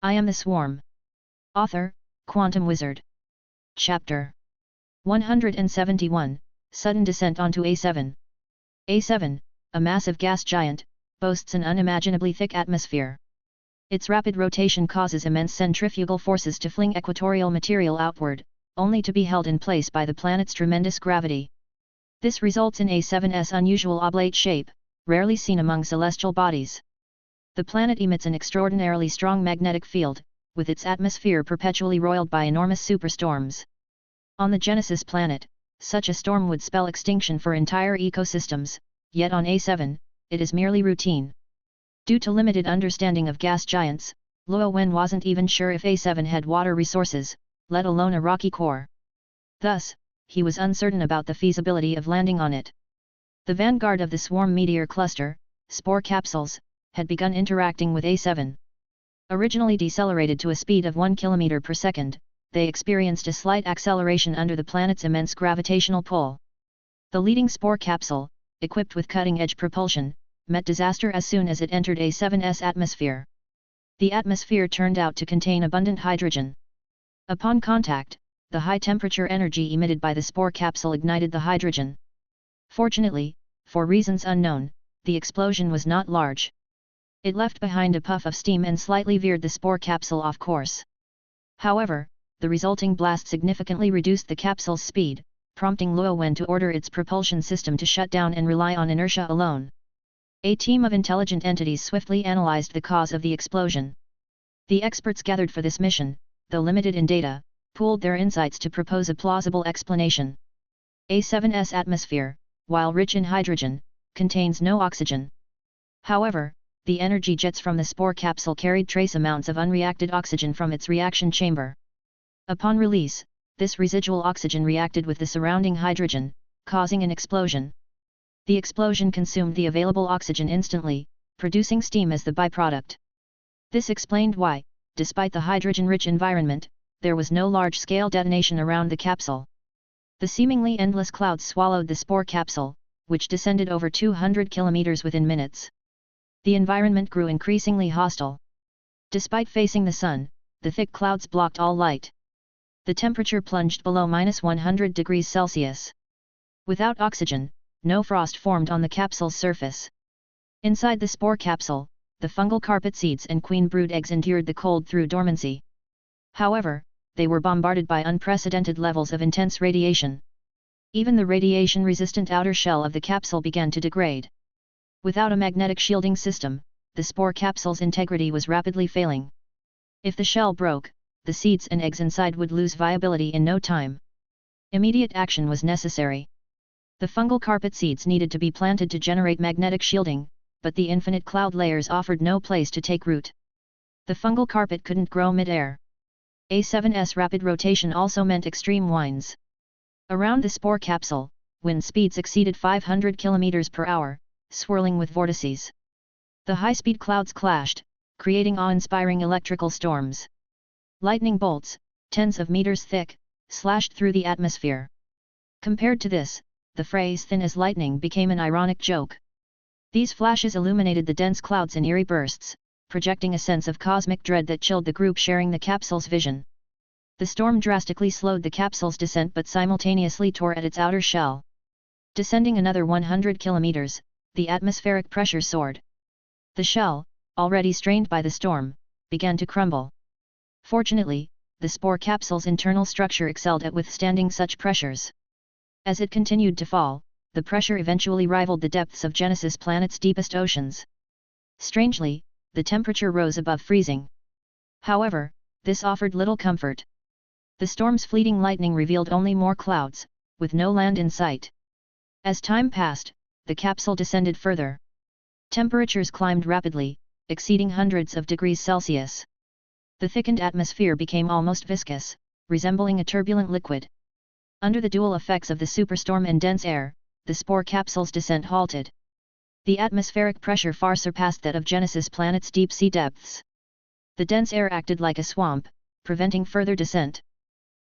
I am the Swarm. Author, Quantum Wizard. Chapter 171, Sudden Descent onto A7. A7, a massive gas giant, boasts an unimaginably thick atmosphere. Its rapid rotation causes immense centrifugal forces to fling equatorial material outward, only to be held in place by the planet's tremendous gravity. This results in A7's unusual oblate shape, rarely seen among celestial bodies. The planet emits an extraordinarily strong magnetic field, with its atmosphere perpetually roiled by enormous superstorms. On the Genesis planet, such a storm would spell extinction for entire ecosystems, yet on A7, it is merely routine. Due to limited understanding of gas giants, Luo Wen wasn't even sure if A7 had water resources, let alone a rocky core. Thus, he was uncertain about the feasibility of landing on it. The vanguard of the swarm meteor cluster, spore capsules, had begun interacting with A7. Originally decelerated to a speed of 1 km per second, they experienced a slight acceleration under the planet's immense gravitational pull. The leading spore capsule, equipped with cutting-edge propulsion, met disaster as soon as it entered A7's atmosphere. The atmosphere turned out to contain abundant hydrogen. Upon contact, the high-temperature energy emitted by the spore capsule ignited the hydrogen. Fortunately, for reasons unknown, the explosion was not large. It left behind a puff of steam and slightly veered the spore capsule off course. However, the resulting blast significantly reduced the capsule's speed, prompting Luo Wen to order its propulsion system to shut down and rely on inertia alone. A team of intelligent entities swiftly analyzed the cause of the explosion. The experts gathered for this mission, though limited in data, pooled their insights to propose a plausible explanation. A7's atmosphere, while rich in hydrogen, contains no oxygen. However, the energy jets from the spore capsule carried trace amounts of unreacted oxygen from its reaction chamber. Upon release, this residual oxygen reacted with the surrounding hydrogen, causing an explosion. The explosion consumed the available oxygen instantly, producing steam as the byproduct. This explained why, despite the hydrogen-rich environment, there was no large-scale detonation around the capsule. The seemingly endless clouds swallowed the spore capsule, which descended over 200 kilometers within minutes. The environment grew increasingly hostile. Despite facing the sun, the thick clouds blocked all light. The temperature plunged below -100 degrees Celsius. Without oxygen, no frost formed on the capsule's surface. Inside the spore capsule, the fungal carpet seeds and queen brood eggs endured the cold through dormancy. However, they were bombarded by unprecedented levels of intense radiation. Even the radiation-resistant outer shell of the capsule began to degrade. Without a magnetic shielding system, the spore capsule's integrity was rapidly failing. If the shell broke, the seeds and eggs inside would lose viability in no time. Immediate action was necessary. The fungal carpet seeds needed to be planted to generate magnetic shielding, but the infinite cloud layers offered no place to take root. The fungal carpet couldn't grow mid-air. A7's rapid rotation also meant extreme winds. Around the spore capsule, wind speeds exceeded 500 km per hour, swirling with vortices. The high-speed clouds clashed, creating awe-inspiring electrical storms. Lightning bolts, tens of meters thick, slashed through the atmosphere. Compared to this, the phrase "thin as lightning" became an ironic joke. These flashes illuminated the dense clouds in eerie bursts, projecting a sense of cosmic dread that chilled the group sharing the capsule's vision. The storm drastically slowed the capsule's descent but simultaneously tore at its outer shell. Descending another 100 kilometers, the atmospheric pressure soared. The shell, already strained by the storm, began to crumble. Fortunately, the spore capsule's internal structure excelled at withstanding such pressures. As it continued to fall, the pressure eventually rivaled the depths of Genesis planet's deepest oceans. Strangely, the temperature rose above freezing. However, this offered little comfort. The storm's fleeting lightning revealed only more clouds, with no land in sight. As time passed, the capsule descended further. Temperatures climbed rapidly, exceeding hundreds of degrees Celsius. The thickened atmosphere became almost viscous, resembling a turbulent liquid. Under the dual effects of the superstorm and dense air, the spore capsule's descent halted. The atmospheric pressure far surpassed that of Genesis planet's deep-sea depths. The dense air acted like a swamp, preventing further descent.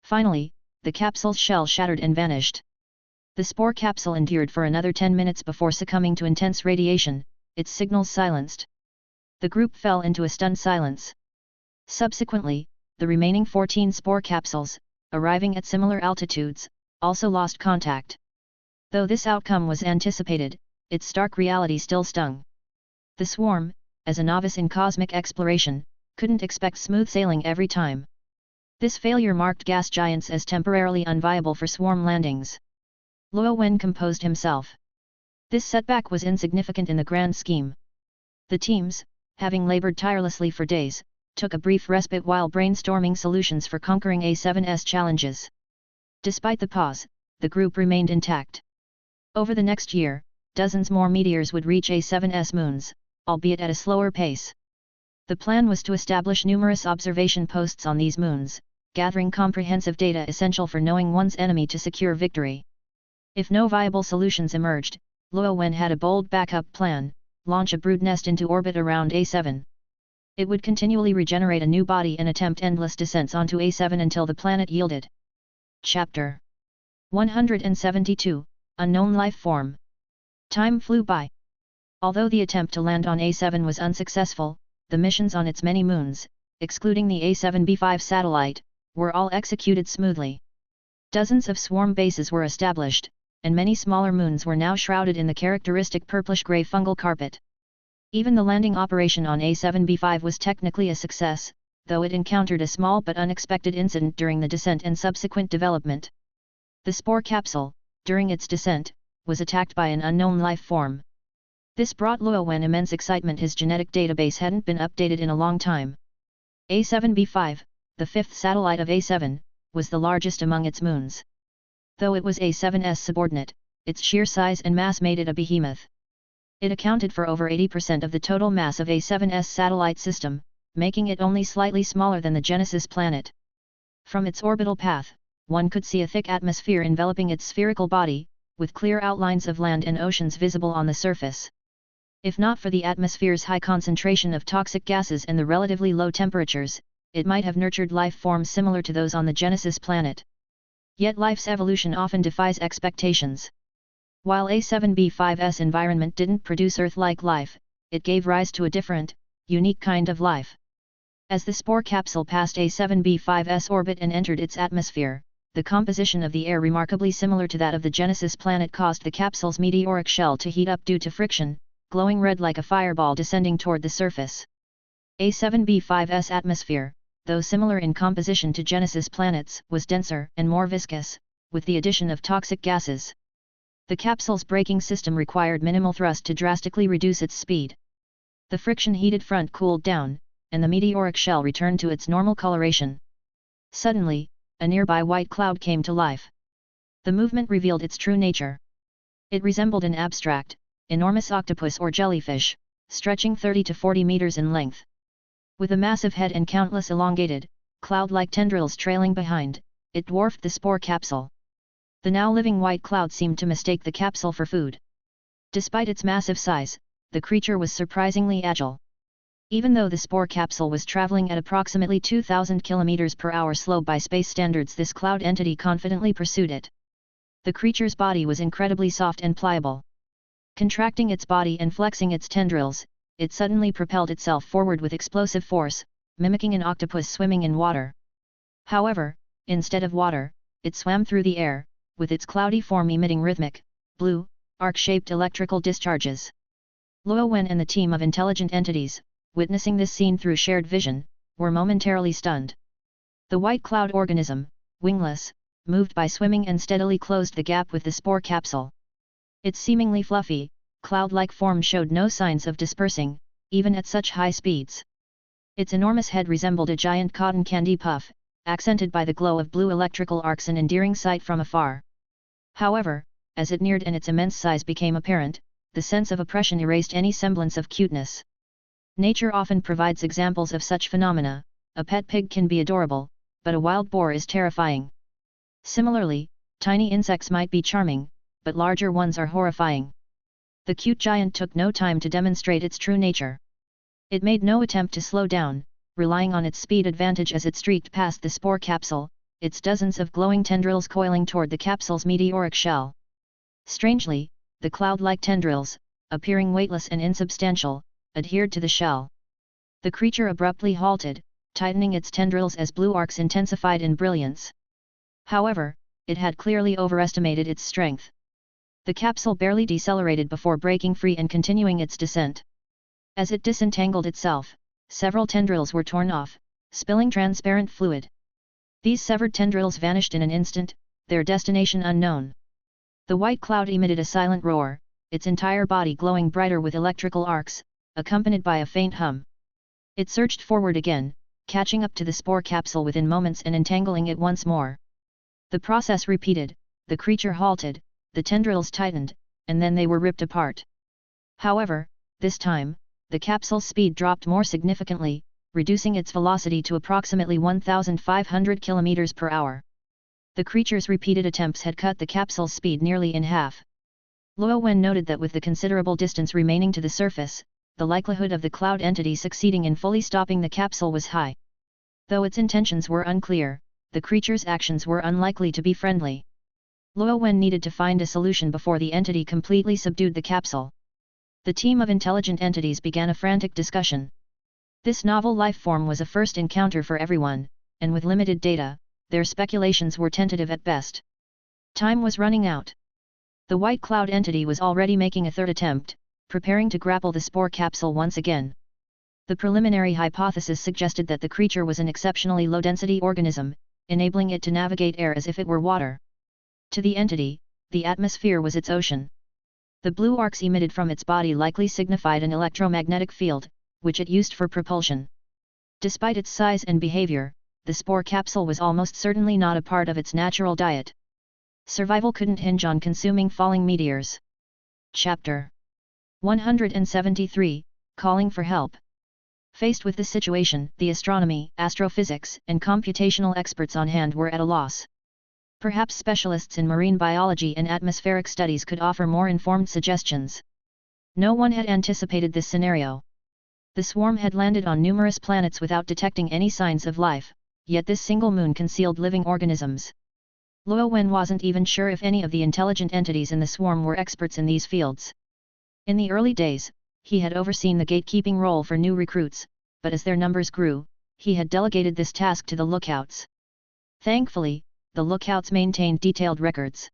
Finally, the capsule's shell shattered and vanished. The spore capsule endured for another 10 minutes before succumbing to intense radiation, its signals silenced. The group fell into a stunned silence. Subsequently, the remaining 14 spore capsules, arriving at similar altitudes, also lost contact. Though this outcome was anticipated, its stark reality still stung. The swarm, as a novice in cosmic exploration, couldn't expect smooth sailing every time. This failure marked gas giants as temporarily unviable for swarm landings. Luo Wen composed himself. This setback was insignificant in the grand scheme. The teams, having labored tirelessly for days, took a brief respite while brainstorming solutions for conquering A7's challenges. Despite the pause, the group remained intact. Over the next year, dozens more meteors would reach A7's moons, albeit at a slower pace. The plan was to establish numerous observation posts on these moons, gathering comprehensive data essential for knowing one's enemy to secure victory. If no viable solutions emerged, Luo Wen had a bold backup plan: launch a brood nest into orbit around A7. It would continually regenerate a new body and attempt endless descents onto A7 until the planet yielded. Chapter 172, Unknown Life Form. Time flew by. Although the attempt to land on A7 was unsuccessful, the missions on its many moons, excluding the A7B5 satellite, were all executed smoothly. Dozens of swarm bases were established, and many smaller moons were now shrouded in the characteristic purplish-gray fungal carpet. Even the landing operation on A7B5 was technically a success, though it encountered a small but unexpected incident during the descent and subsequent development. The spore capsule, during its descent, was attacked by an unknown life form. This brought Luo Wen immense excitement. His genetic database hadn't been updated in a long time. A7B5, the fifth satellite of A7, was the largest among its moons. Though it was A7's subordinate, its sheer size and mass made it a behemoth. It accounted for over 80% of the total mass of A7's satellite system, making it only slightly smaller than the Genesis planet. From its orbital path, one could see a thick atmosphere enveloping its spherical body, with clear outlines of land and oceans visible on the surface. If not for the atmosphere's high concentration of toxic gases and the relatively low temperatures, it might have nurtured life forms similar to those on the Genesis planet. Yet life's evolution often defies expectations. While A7B5's environment didn't produce Earth-like life, it gave rise to a different, unique kind of life. As the spore capsule passed A7B5's orbit and entered its atmosphere, the composition of the air, remarkably similar to that of the Genesis planet, caused the capsule's meteoric shell to heat up due to friction, glowing red like a fireball descending toward the surface. A7B5's atmosphere, though similar in composition to Genesis planets, was denser and more viscous, with the addition of toxic gases. The capsule's braking system required minimal thrust to drastically reduce its speed. The friction-heated front cooled down, and the meteoric shell returned to its normal coloration. Suddenly, a nearby white cloud came to life. The movement revealed its true nature. It resembled an abstract, enormous octopus or jellyfish, stretching 30 to 40 meters in length. With a massive head and countless elongated, cloud-like tendrils trailing behind, it dwarfed the spore capsule. The now living white cloud seemed to mistake the capsule for food. Despite its massive size, the creature was surprisingly agile. Even though the spore capsule was traveling at approximately 2,000 km/h slow by space standards, this cloud entity confidently pursued it. The creature's body was incredibly soft and pliable. Contracting its body and flexing its tendrils, it suddenly propelled itself forward with explosive force, mimicking an octopus swimming in water. However, instead of water, it swam through the air, with its cloudy form emitting rhythmic, blue, arc-shaped electrical discharges. Luo Wen and the team of intelligent entities, witnessing this scene through shared vision, were momentarily stunned. The white cloud organism, wingless, moved by swimming and steadily closed the gap with the spore capsule. Its seemingly fluffy, cloud-like form showed no signs of dispersing, even at such high speeds. Its enormous head resembled a giant cotton candy puff, accented by the glow of blue electrical arcs, an endearing sight from afar. However, as it neared and its immense size became apparent, the sense of oppression erased any semblance of cuteness. Nature often provides examples of such phenomena. A pet pig can be adorable, but a wild boar is terrifying. Similarly, tiny insects might be charming, but larger ones are horrifying. The cute giant took no time to demonstrate its true nature. It made no attempt to slow down, relying on its speed advantage as it streaked past the spore capsule, its dozens of glowing tendrils coiling toward the capsule's meteoric shell. Strangely, the cloud-like tendrils, appearing weightless and insubstantial, adhered to the shell. The creature abruptly halted, tightening its tendrils as blue arcs intensified in brilliance. However, it had clearly overestimated its strength. The capsule barely decelerated before breaking free and continuing its descent. As it disentangled itself, several tendrils were torn off, spilling transparent fluid. These severed tendrils vanished in an instant, their destination unknown. The white cloud emitted a silent roar, its entire body glowing brighter with electrical arcs, accompanied by a faint hum. It surged forward again, catching up to the spore capsule within moments and entangling it once more. The process repeated, the creature halted, the tendrils tightened, and then they were ripped apart. However, this time, the capsule's speed dropped more significantly, reducing its velocity to approximately 1,500 km per hour. The creature's repeated attempts had cut the capsule's speed nearly in half. Luo Wen noted that with the considerable distance remaining to the surface, the likelihood of the cloud entity succeeding in fully stopping the capsule was high. Though its intentions were unclear, the creature's actions were unlikely to be friendly. Luo Wen needed to find a solution before the entity completely subdued the capsule. The team of intelligent entities began a frantic discussion. This novel life form was a first encounter for everyone, and with limited data, their speculations were tentative at best. Time was running out. The white cloud entity was already making a third attempt, preparing to grapple the spore capsule once again. The preliminary hypothesis suggested that the creature was an exceptionally low-density organism, enabling it to navigate air as if it were water. To the entity, the atmosphere was its ocean. The blue arcs emitted from its body likely signified an electromagnetic field, which it used for propulsion. Despite its size and behavior, the spore capsule was almost certainly not a part of its natural diet. Survival couldn't hinge on consuming falling meteors. Chapter 173, Calling for Help. Faced with this situation, the astronomy, astrophysics, and computational experts on hand were at a loss. Perhaps specialists in marine biology and atmospheric studies could offer more informed suggestions. No one had anticipated this scenario. The swarm had landed on numerous planets without detecting any signs of life, yet this single moon concealed living organisms. Luo Wen wasn't even sure if any of the intelligent entities in the swarm were experts in these fields. In the early days, he had overseen the gatekeeping role for new recruits, but as their numbers grew, he had delegated this task to the lookouts. Thankfully, the lookouts maintained detailed records.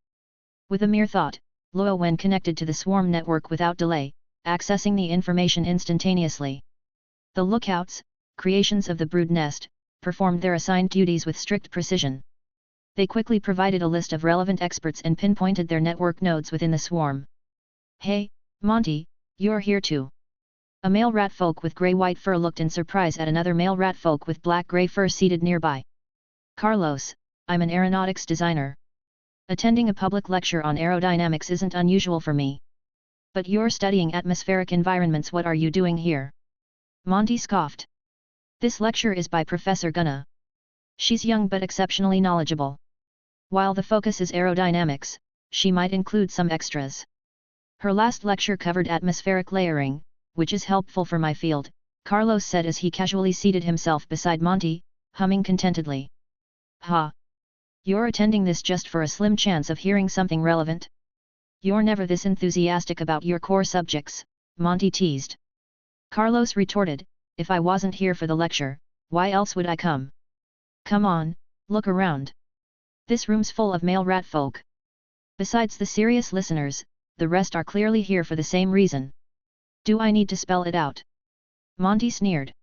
With a mere thought, Luo Wen connected to the swarm network without delay, accessing the information instantaneously. The lookouts, creations of the brood nest, performed their assigned duties with strict precision. They quickly provided a list of relevant experts and pinpointed their network nodes within the swarm. "Hey, Monty, you're here too." A male ratfolk with grey-white fur looked in surprise at another male ratfolk with black-grey fur seated nearby. "Carlos, I'm an aeronautics designer. Attending a public lecture on aerodynamics isn't unusual for me. But you're studying atmospheric environments, what are you doing here?" Monty scoffed. "This lecture is by Professor Gunna. She's young but exceptionally knowledgeable. While the focus is aerodynamics, she might include some extras. Her last lecture covered atmospheric layering, which is helpful for my field," Carlos said as he casually seated himself beside Monty, humming contentedly. "Ha! You're attending this just for a slim chance of hearing something relevant? You're never this enthusiastic about your core subjects," Monty teased. Carlos retorted, "If I wasn't here for the lecture, why else would I come? Come on, look around. This room's full of male ratfolk. Besides the serious listeners, the rest are clearly here for the same reason. Do I need to spell it out?" Monty sneered.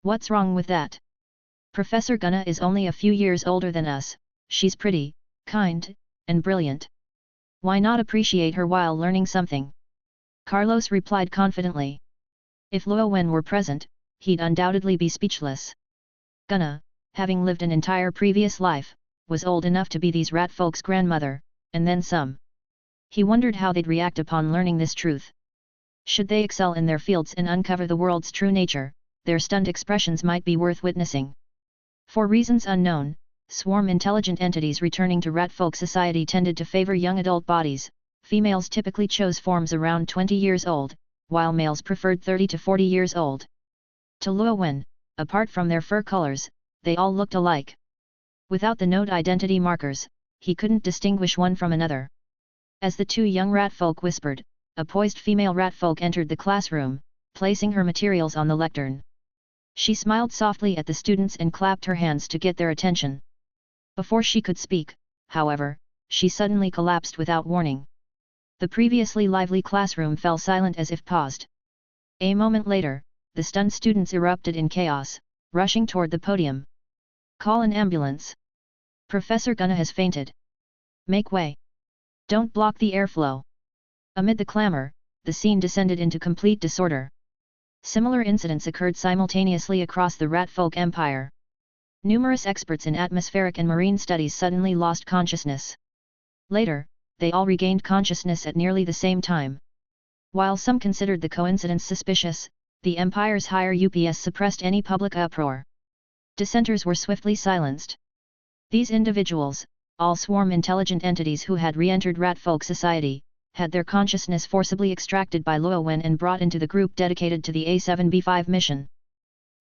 "What's wrong with that? Professor Gunna is only a few years older than us, she's pretty, kind, and brilliant. Why not appreciate her while learning something?" Carlos replied confidently. If Luo Wen were present, he'd undoubtedly be speechless. Gunna, having lived an entire previous life, was old enough to be these ratfolk's grandmother, and then some. He wondered how they'd react upon learning this truth. Should they excel in their fields and uncover the world's true nature, their stunned expressions might be worth witnessing. For reasons unknown, swarm intelligent entities returning to ratfolk society tended to favor young adult bodies. Females typically chose forms around 20 years old, while males preferred 30 to 40 years old. To Luo Wen, apart from their fur colors, they all looked alike. Without the node identity markers, he couldn't distinguish one from another. As the two young ratfolk whispered, a poised female ratfolk entered the classroom, placing her materials on the lectern. She smiled softly at the students and clapped her hands to get their attention. Before she could speak, however, she suddenly collapsed without warning. The previously lively classroom fell silent as if paused. A moment later, the stunned students erupted in chaos, rushing toward the podium. "Call an ambulance. Professor Gunna has fainted. Make way. Don't block the airflow." Amid the clamor, the scene descended into complete disorder. Similar incidents occurred simultaneously across the Ratfolk Empire. Numerous experts in atmospheric and marine studies suddenly lost consciousness. Later, they all regained consciousness at nearly the same time. While some considered the coincidence suspicious, the Empire's higher UPS suppressed any public uproar. Dissenters were swiftly silenced. These individuals, all swarm intelligent entities who had re-entered Ratfolk society, had their consciousness forcibly extracted by Luo Wen and brought into the group dedicated to the A7B5 mission.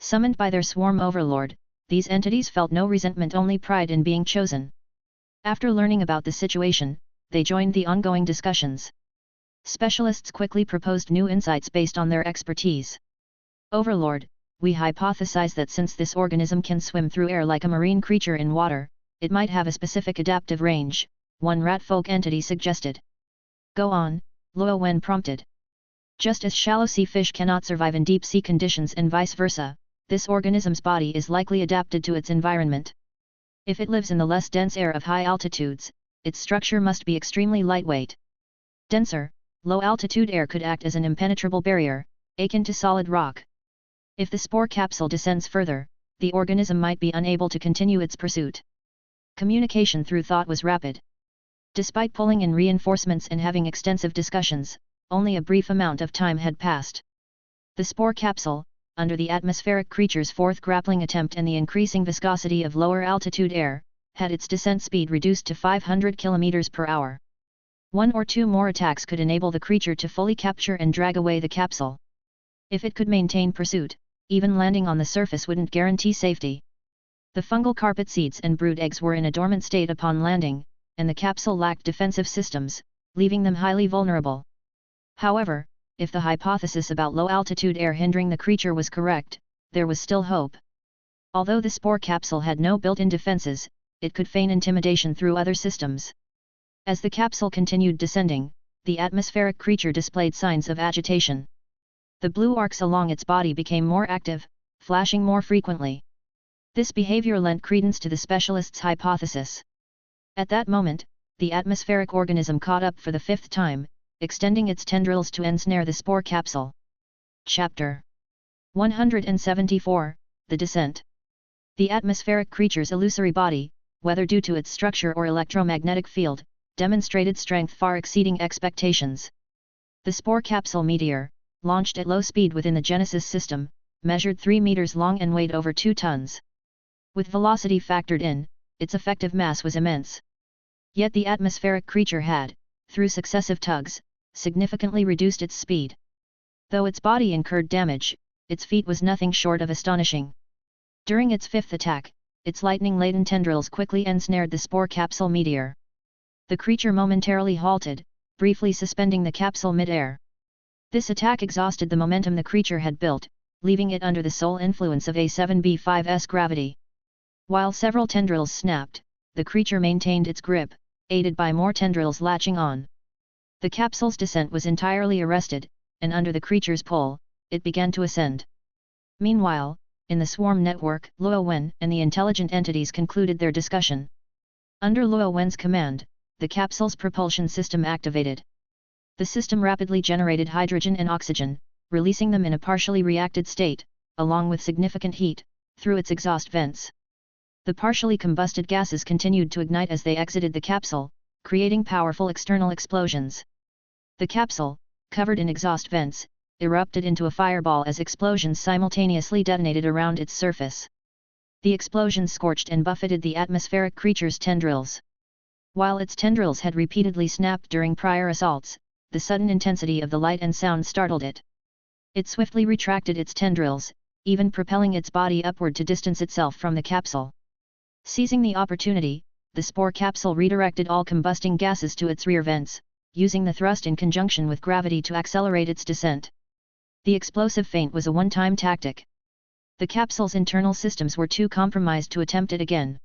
Summoned by their swarm overlord, these entities felt no resentment, only pride in being chosen. After learning about the situation, they joined the ongoing discussions. Specialists quickly proposed new insights based on their expertise. "Overlord, we hypothesize that since this organism can swim through air like a marine creature in water, it might have a specific adaptive range," one Ratfolk entity suggested. "Go on," Luo Wen prompted. "Just as shallow sea fish cannot survive in deep sea conditions and vice versa, this organism's body is likely adapted to its environment. If it lives in the less dense air of high altitudes, its structure must be extremely lightweight. Denser, low-altitude air could act as an impenetrable barrier, akin to solid rock. If the spore capsule descends further, the organism might be unable to continue its pursuit." Communication through thought was rapid. Despite pulling in reinforcements and having extensive discussions, only a brief amount of time had passed. The spore capsule, under the atmospheric creature's fourth grappling attempt and the increasing viscosity of lower altitude air, had its descent speed reduced to 500 km per hour. One or two more attacks could enable the creature to fully capture and drag away the capsule. If it could maintain pursuit, even landing on the surface wouldn't guarantee safety. The fungal carpet seeds and brood eggs were in a dormant state upon landing, and the capsule lacked defensive systems, leaving them highly vulnerable. However, if the hypothesis about low-altitude air hindering the creature was correct, there was still hope. Although the spore capsule had no built-in defenses, it could feign intimidation through other systems. As the capsule continued descending, the atmospheric creature displayed signs of agitation. The blue arcs along its body became more active, flashing more frequently. This behavior lent credence to the specialist's hypothesis. At that moment, the atmospheric organism caught up for the fifth time, extending its tendrils to ensnare the spore capsule. Chapter 174, The Descent. The atmospheric creature's illusory body, whether due to its structure or electromagnetic field, demonstrated strength far exceeding expectations. The spore capsule meteor, launched at low speed within the Genesis system, measured 3 meters long and weighed over 2 tons. With velocity factored in, its effective mass was immense. Yet the atmospheric creature had, through successive tugs, significantly reduced its speed. Though its body incurred damage, its feat was nothing short of astonishing. During its fifth attack, its lightning-laden tendrils quickly ensnared the spore capsule meteor. The creature momentarily halted, briefly suspending the capsule mid-air. This attack exhausted the momentum the creature had built, leaving it under the sole influence of A7B5's gravity. While several tendrils snapped, the creature maintained its grip, aided by more tendrils latching on. The capsule's descent was entirely arrested, and under the creature's pull, it began to ascend. Meanwhile, in the swarm network, Luo Wen and the intelligent entities concluded their discussion. Under Luo Wen's command, the capsule's propulsion system activated. The system rapidly generated hydrogen and oxygen, releasing them in a partially reacted state, along with significant heat, through its exhaust vents. The partially combusted gases continued to ignite as they exited the capsule, creating powerful external explosions. The capsule, covered in exhaust vents, erupted into a fireball as explosions simultaneously detonated around its surface. The explosions scorched and buffeted the atmospheric creature's tendrils. While its tendrils had repeatedly snapped during prior assaults, the sudden intensity of the light and sound startled it. It swiftly retracted its tendrils, even propelling its body upward to distance itself from the capsule. Seizing the opportunity, the spore capsule redirected all combusting gases to its rear vents, using the thrust in conjunction with gravity to accelerate its descent. The explosive feint was a one-time tactic. The capsule's internal systems were too compromised to attempt it again.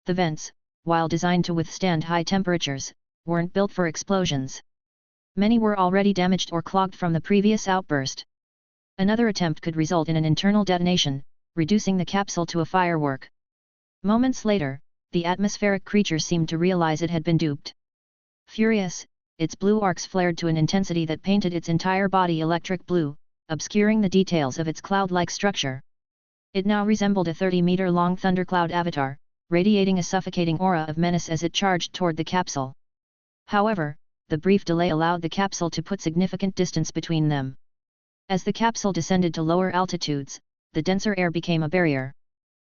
The vents, while designed to withstand high temperatures, weren't built for explosions. Many were already damaged or clogged from the previous outburst. Another attempt could result in an internal detonation, reducing the capsule to a firework. Moments later, the atmospheric creature seemed to realize it had been duped. Furious, its blue arcs flared to an intensity that painted its entire body electric blue, obscuring the details of its cloud-like structure. It now resembled a 30-meter-long thundercloud avatar, radiating a suffocating aura of menace as it charged toward the capsule. However, the brief delay allowed the capsule to put significant distance between them. As the capsule descended to lower altitudes, the denser air became a barrier.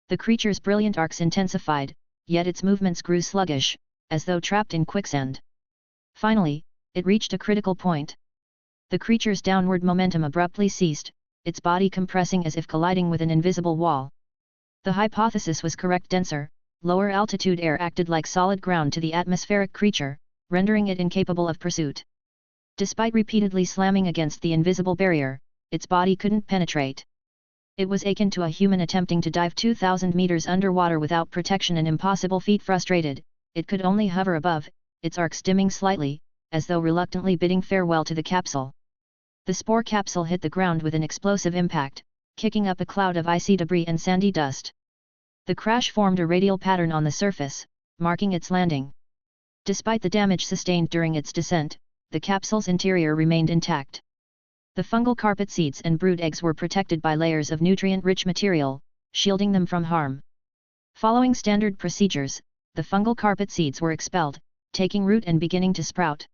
The creature's brilliant arcs intensified, yet its movements grew sluggish, as though trapped in quicksand. Finally, it reached a critical point. The creature's downward momentum abruptly ceased, its body compressing as if colliding with an invisible wall. The hypothesis was correct: denser, lower altitude air acted like solid ground to the atmospheric creature, rendering it incapable of pursuit. Despite repeatedly slamming against the invisible barrier, its body couldn't penetrate. It was akin to a human attempting to dive 2,000 meters underwater without protection, an impossible feat. Frustrated, it could only hover above, its arcs dimming slightly, as though reluctantly bidding farewell to the capsule. The spore capsule hit the ground with an explosive impact, kicking up a cloud of icy debris and sandy dust. The crash formed a radial pattern on the surface, marking its landing. Despite the damage sustained during its descent, the capsule's interior remained intact. The fungal carpet seeds and brood eggs were protected by layers of nutrient-rich material, shielding them from harm. Following standard procedures, the fungal carpet seeds were expelled, taking root and beginning to sprout.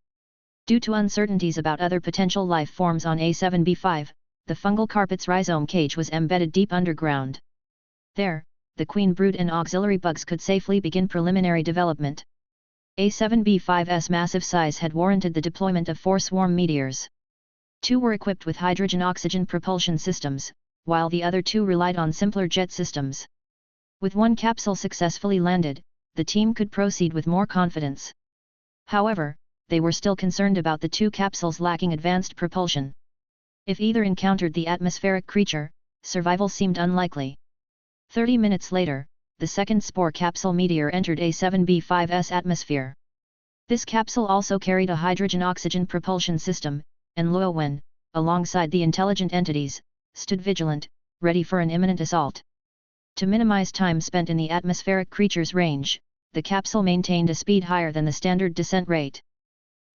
Due to uncertainties about other potential life forms on A7B5, the fungal carpet's rhizome cage was embedded deep underground. There, the queen brood and auxiliary bugs could safely begin preliminary development. A7B5's massive size had warranted the deployment of 4 swarm meteors. 2 were equipped with hydrogen-oxygen propulsion systems, while the other 2 relied on simpler jet systems. With 1 capsule successfully landed, the team could proceed with more confidence. However, they were still concerned about the 2 capsules lacking advanced propulsion. If either encountered the atmospheric creature, survival seemed unlikely. 30 minutes later, the second spore capsule meteor entered A7B5's atmosphere. This capsule also carried a hydrogen-oxygen propulsion system, and Luo Wen, alongside the intelligent entities, stood vigilant, ready for an imminent assault. To minimize time spent in the atmospheric creature's range, the capsule maintained a speed higher than the standard descent rate.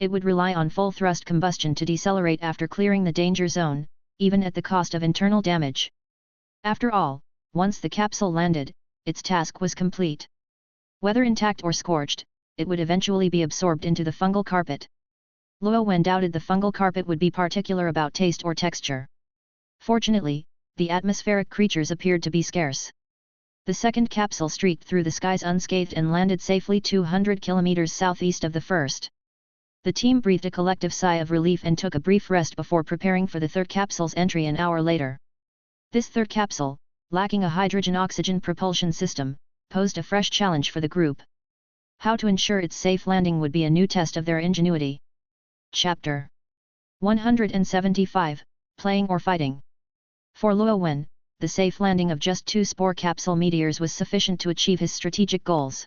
It would rely on full-thrust combustion to decelerate after clearing the danger zone, even at the cost of internal damage. After all, once the capsule landed, its task was complete. Whether intact or scorched, it would eventually be absorbed into the fungal carpet. Luo Wen doubted the fungal carpet would be particular about taste or texture. Fortunately, the atmospheric creatures appeared to be scarce. The second capsule streaked through the skies unscathed and landed safely 200 kilometers southeast of the first. The team breathed a collective sigh of relief and took a brief rest before preparing for the third capsule's entry an hour later. This third capsule, lacking a hydrogen-oxygen propulsion system, posed a fresh challenge for the group. How to ensure its safe landing would be a new test of their ingenuity. Chapter 175, Playing or Fighting. For Luo Wen, the safe landing of just 2 spore capsule meteors was sufficient to achieve his strategic goals.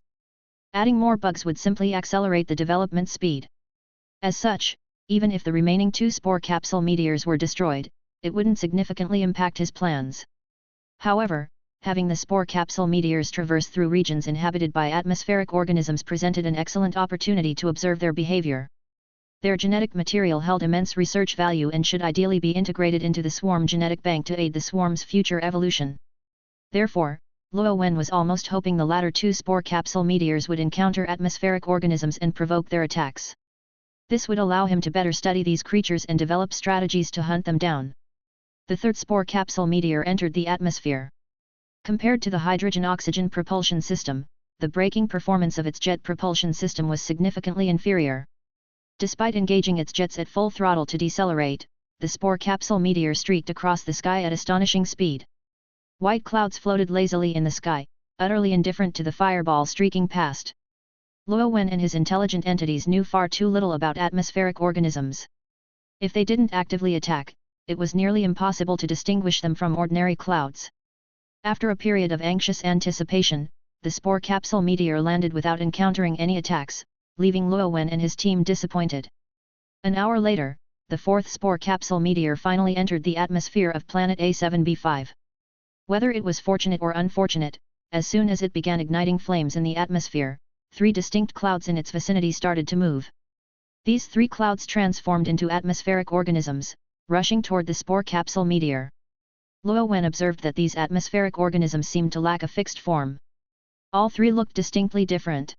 Adding more bugs would simply accelerate the development speed. As such, even if the remaining 2 spore capsule meteors were destroyed, it wouldn't significantly impact his plans. However, having the spore capsule meteors traverse through regions inhabited by atmospheric organisms presented an excellent opportunity to observe their behavior. Their genetic material held immense research value and should ideally be integrated into the swarm genetic bank to aid the swarm's future evolution. Therefore, Luo Wen was almost hoping the latter 2 spore capsule meteors would encounter atmospheric organisms and provoke their attacks. This would allow him to better study these creatures and develop strategies to hunt them down. The third spore capsule meteor entered the atmosphere. Compared to the hydrogen-oxygen propulsion system, the braking performance of its jet propulsion system was significantly inferior. Despite engaging its jets at full throttle to decelerate, the spore capsule meteor streaked across the sky at astonishing speed. White clouds floated lazily in the sky, utterly indifferent to the fireball streaking past. Luo Wen and his intelligent entities knew far too little about atmospheric organisms. If they didn't actively attack, it was nearly impossible to distinguish them from ordinary clouds. After a period of anxious anticipation, the spore capsule meteor landed without encountering any attacks, leaving Luo Wen and his team disappointed. An hour later, the fourth spore capsule meteor finally entered the atmosphere of planet A7B5. Whether it was fortunate or unfortunate, as soon as it began igniting flames in the atmosphere, 3 distinct clouds in its vicinity started to move. These 3 clouds transformed into atmospheric organisms, rushing toward the spore capsule meteor. Luo Wen observed that these atmospheric organisms seemed to lack a fixed form. All 3 looked distinctly different.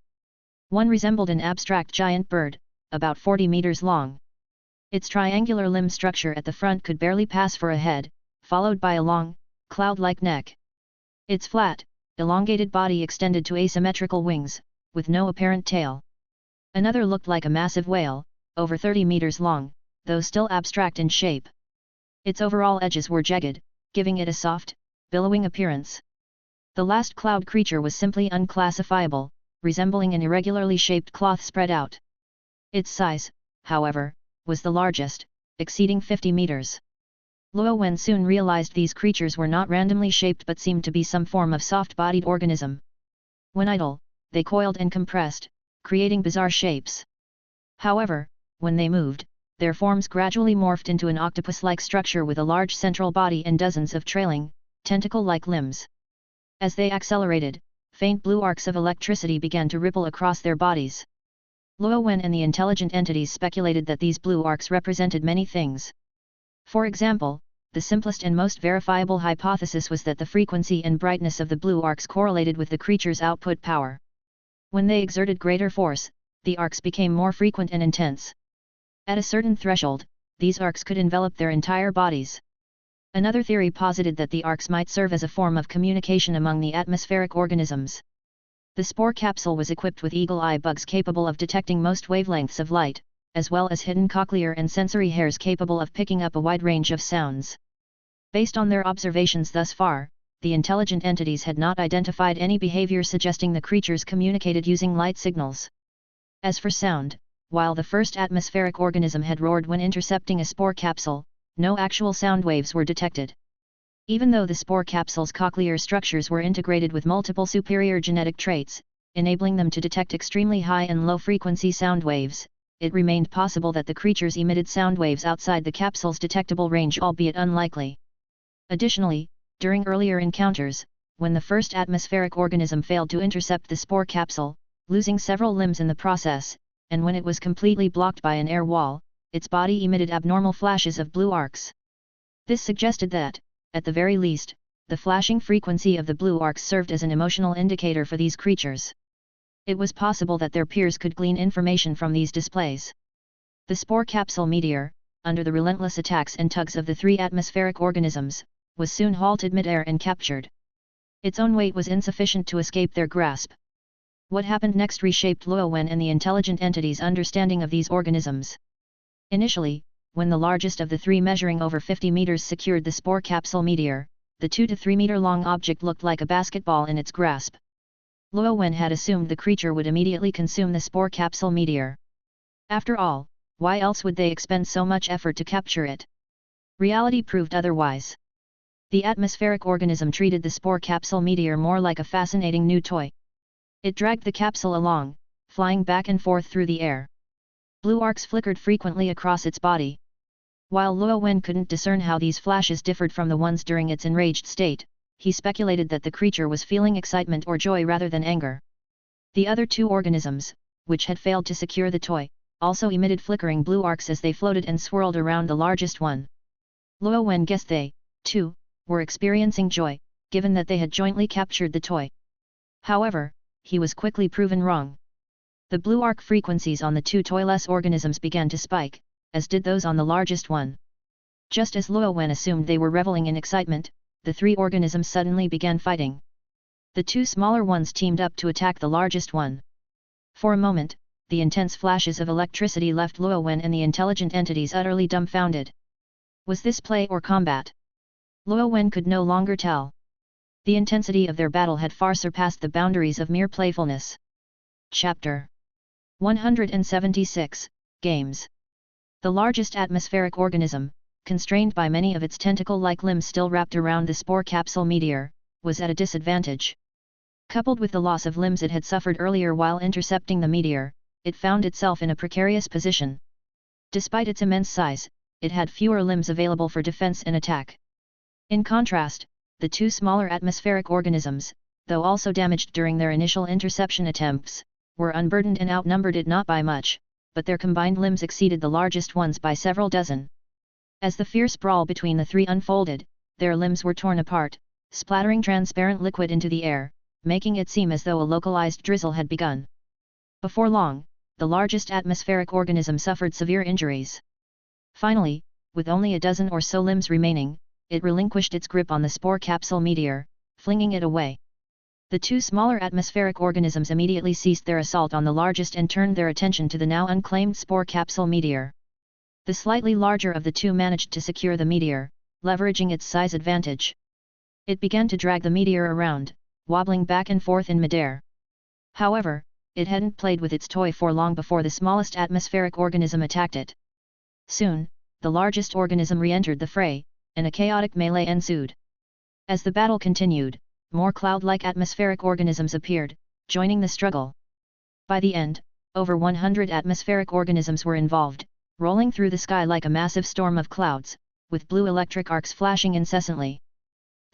One resembled an abstract giant bird, about 40 meters long. Its triangular limb structure at the front could barely pass for a head, followed by a long, cloud-like neck. Its flat, elongated body extended to asymmetrical wings, with no apparent tail. Another looked like a massive whale, over 30 meters long, though still abstract in shape. Its overall edges were jagged, giving it a soft, billowing appearance. The last cloud creature was simply unclassifiable, resembling an irregularly shaped cloth spread out. Its size, however, was the largest, exceeding 50 meters. Luo Wen soon realized these creatures were not randomly shaped but seemed to be some form of soft-bodied organism. When idle, they coiled and compressed, creating bizarre shapes. However, when they moved, their forms gradually morphed into an octopus-like structure with a large central body and dozens of trailing, tentacle-like limbs. As they accelerated, faint blue arcs of electricity began to ripple across their bodies. Luo Wen and the intelligent entities speculated that these blue arcs represented many things. For example, the simplest and most verifiable hypothesis was that the frequency and brightness of the blue arcs correlated with the creature's output power. When they exerted greater force, the arcs became more frequent and intense. At a certain threshold, these arcs could envelop their entire bodies. Another theory posited that the arcs might serve as a form of communication among the atmospheric organisms. The spore capsule was equipped with eagle-eye bugs capable of detecting most wavelengths of light, as well as hidden cochlear and sensory hairs capable of picking up a wide range of sounds. Based on their observations thus far, the intelligent entities had not identified any behavior suggesting the creatures communicated using light signals. As for sound, while the first atmospheric organism had roared when intercepting a spore capsule, no actual sound waves were detected. Even though the spore capsule's cochlear structures were integrated with multiple superior genetic traits, enabling them to detect extremely high and low-frequency sound waves, it remained possible that the creatures emitted sound waves outside the capsule's detectable range, albeit unlikely. Additionally, during earlier encounters, when the first atmospheric organism failed to intercept the spore capsule, losing several limbs in the process, and when it was completely blocked by an air wall, its body emitted abnormal flashes of blue arcs. This suggested that, at the very least, the flashing frequency of the blue arcs served as an emotional indicator for these creatures. It was possible that their peers could glean information from these displays. The spore capsule meteor, under the relentless attacks and tugs of the 3 atmospheric organisms, was soon halted mid-air and captured. Its own weight was insufficient to escape their grasp. What happened next reshaped Luo Wen and the intelligent entities' understanding of these organisms. Initially, when the largest of the 3 measuring over 50 meters secured the spore capsule meteor, the 2 to 3 meter long object looked like a basketball in its grasp. Luo Wen had assumed the creature would immediately consume the spore capsule meteor. After all, why else would they expend so much effort to capture it? Reality proved otherwise. The atmospheric organism treated the spore capsule meteor more like a fascinating new toy. It dragged the capsule along, flying back and forth through the air. Blue arcs flickered frequently across its body. While Luo Wen couldn't discern how these flashes differed from the ones during its enraged state, he speculated that the creature was feeling excitement or joy rather than anger. The other 2 organisms, which had failed to secure the toy, also emitted flickering blue arcs as they floated and swirled around the largest one. Luo Wen guessed they, too, were experiencing joy, given that they had jointly captured the toy. However, he was quickly proven wrong. The blue arc frequencies on the 2 toyless organisms began to spike, as did those on the largest one. Just as Luo Wen assumed they were reveling in excitement, the 3 organisms suddenly began fighting. The 2 smaller ones teamed up to attack the largest one. For a moment, the intense flashes of electricity left Luo Wen and the intelligent entities utterly dumbfounded. Was this play or combat? Luo Wen could no longer tell. The intensity of their battle had far surpassed the boundaries of mere playfulness. Chapter 176, Games. The largest atmospheric organism, constrained by many of its tentacle-like limbs still wrapped around the spore capsule meteor, was at a disadvantage. Coupled with the loss of limbs it had suffered earlier while intercepting the meteor, it found itself in a precarious position. Despite its immense size, it had fewer limbs available for defense and attack. In contrast, the two smaller atmospheric organisms, though also damaged during their initial interception attempts, were unburdened and outnumbered it not by much, but their combined limbs exceeded the largest ones by several dozen. As the fierce brawl between the three unfolded, their limbs were torn apart, splattering transparent liquid into the air, making it seem as though a localized drizzle had begun. Before long, the largest atmospheric organism suffered severe injuries. Finally, with only a dozen or so limbs remaining, it relinquished its grip on the spore capsule meteor, flinging it away. The two smaller atmospheric organisms immediately ceased their assault on the largest and turned their attention to the now unclaimed spore capsule meteor. The slightly larger of the two managed to secure the meteor, leveraging its size advantage. It began to drag the meteor around, wobbling back and forth in midair. However, it hadn't played with its toy for long before the smallest atmospheric organism attacked it. Soon, the largest organism re-entered the fray, and a chaotic melee ensued. As the battle continued, more cloud-like atmospheric organisms appeared, joining the struggle. By the end, over 100 atmospheric organisms were involved, rolling through the sky like a massive storm of clouds, with blue electric arcs flashing incessantly.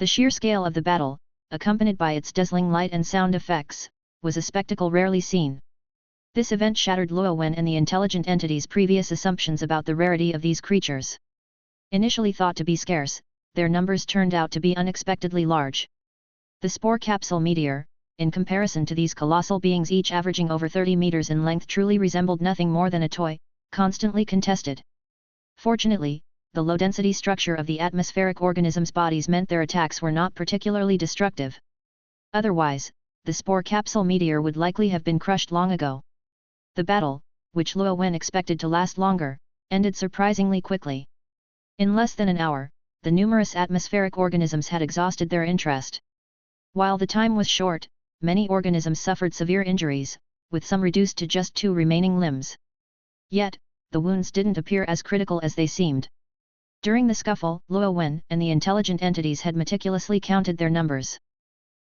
The sheer scale of the battle, accompanied by its dazzling light and sound effects, was a spectacle rarely seen. This event shattered Luo Wen and the intelligent entity's previous assumptions about the rarity of these creatures. Initially thought to be scarce, their numbers turned out to be unexpectedly large. The spore capsule meteor, in comparison to these colossal beings each averaging over 30 meters in length, truly resembled nothing more than a toy, constantly contested. Fortunately, the low-density structure of the atmospheric organisms' bodies meant their attacks were not particularly destructive. Otherwise, the spore capsule meteor would likely have been crushed long ago. The battle, which Luo Wen expected to last longer, ended surprisingly quickly. In less than an hour, the numerous atmospheric organisms had exhausted their interest. While the time was short, many organisms suffered severe injuries, with some reduced to just 2 remaining limbs. Yet, the wounds didn't appear as critical as they seemed. During the scuffle, Luo Wen and the intelligent entities had meticulously counted their numbers.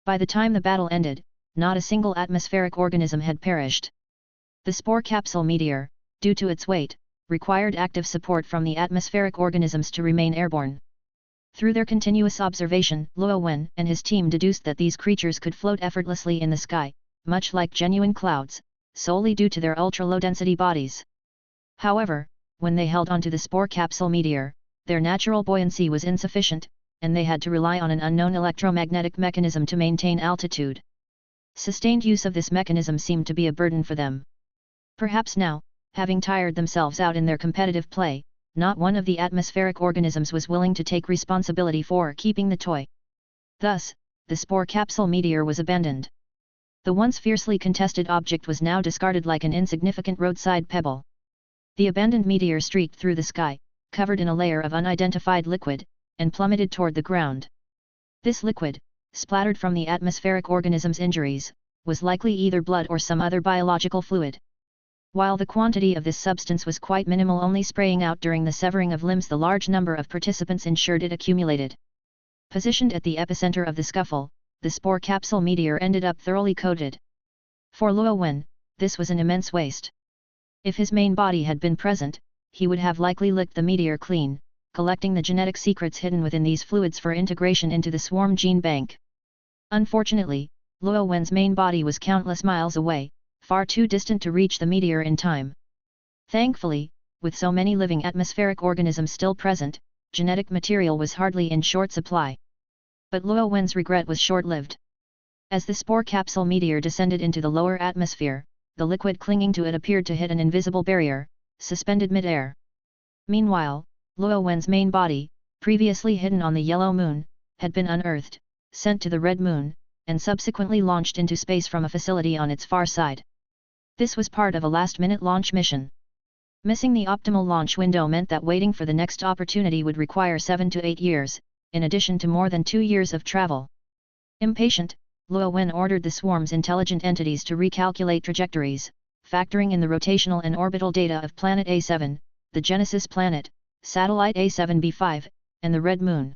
By the time the battle ended, not a single atmospheric organism had perished. The spore capsule meteor, due to its weight, required active support from the atmospheric organisms to remain airborne. Through their continuous observation, Luo Wen and his team deduced that these creatures could float effortlessly in the sky, much like genuine clouds, solely due to their ultra-low-density bodies. However, when they held onto the spore capsule meteor, their natural buoyancy was insufficient, and they had to rely on an unknown electromagnetic mechanism to maintain altitude. Sustained use of this mechanism seemed to be a burden for them. Perhaps now, having tired themselves out in their competitive play, not one of the atmospheric organisms was willing to take responsibility for keeping the toy. Thus, the spore capsule meteor was abandoned. The once fiercely contested object was now discarded like an insignificant roadside pebble. The abandoned meteor streaked through the sky, covered in a layer of unidentified liquid, and plummeted toward the ground. This liquid, splattered from the atmospheric organism's injuries, was likely either blood or some other biological fluid. While the quantity of this substance was quite minimal, only spraying out during the severing of limbs, the large number of participants ensured it accumulated. Positioned at the epicenter of the scuffle, the spore capsule meteor ended up thoroughly coated. For Luo Wen, this was an immense waste. If his main body had been present, he would have likely licked the meteor clean, collecting the genetic secrets hidden within these fluids for integration into the swarm gene bank. Unfortunately, Luo Wen's main body was countless miles away, far too distant to reach the meteor in time. Thankfully, with so many living atmospheric organisms still present, genetic material was hardly in short supply. But Luo Wen's regret was short-lived. As the spore capsule meteor descended into the lower atmosphere, the liquid clinging to it appeared to hit an invisible barrier, suspended mid-air. Meanwhile, Luo Wen's main body, previously hidden on the yellow moon, had been unearthed, sent to the red moon, and subsequently launched into space from a facility on its far side. This was part of a last-minute launch mission. Missing the optimal launch window meant that waiting for the next opportunity would require 7 to 8 years, in addition to more than 2 years of travel. Impatient, Luo Wen ordered the swarm's intelligent entities to recalculate trajectories, factoring in the rotational and orbital data of planet A7, the Genesis planet, satellite A7b5, and the Red Moon.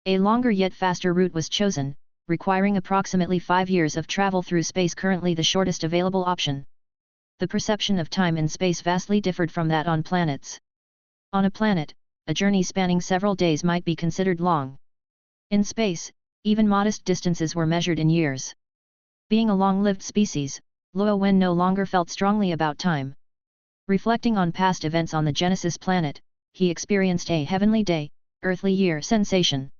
A longer yet faster route was chosen, requiring approximately 5 years of travel through space, currently the shortest available option. The perception of time in space vastly differed from that on planets. On a planet, a journey spanning several days might be considered long. In space, even modest distances were measured in years. Being a long-lived species, Luo Wen no longer felt strongly about time. Reflecting on past events on the Genesis planet, he experienced a heavenly day, earthly year sensation.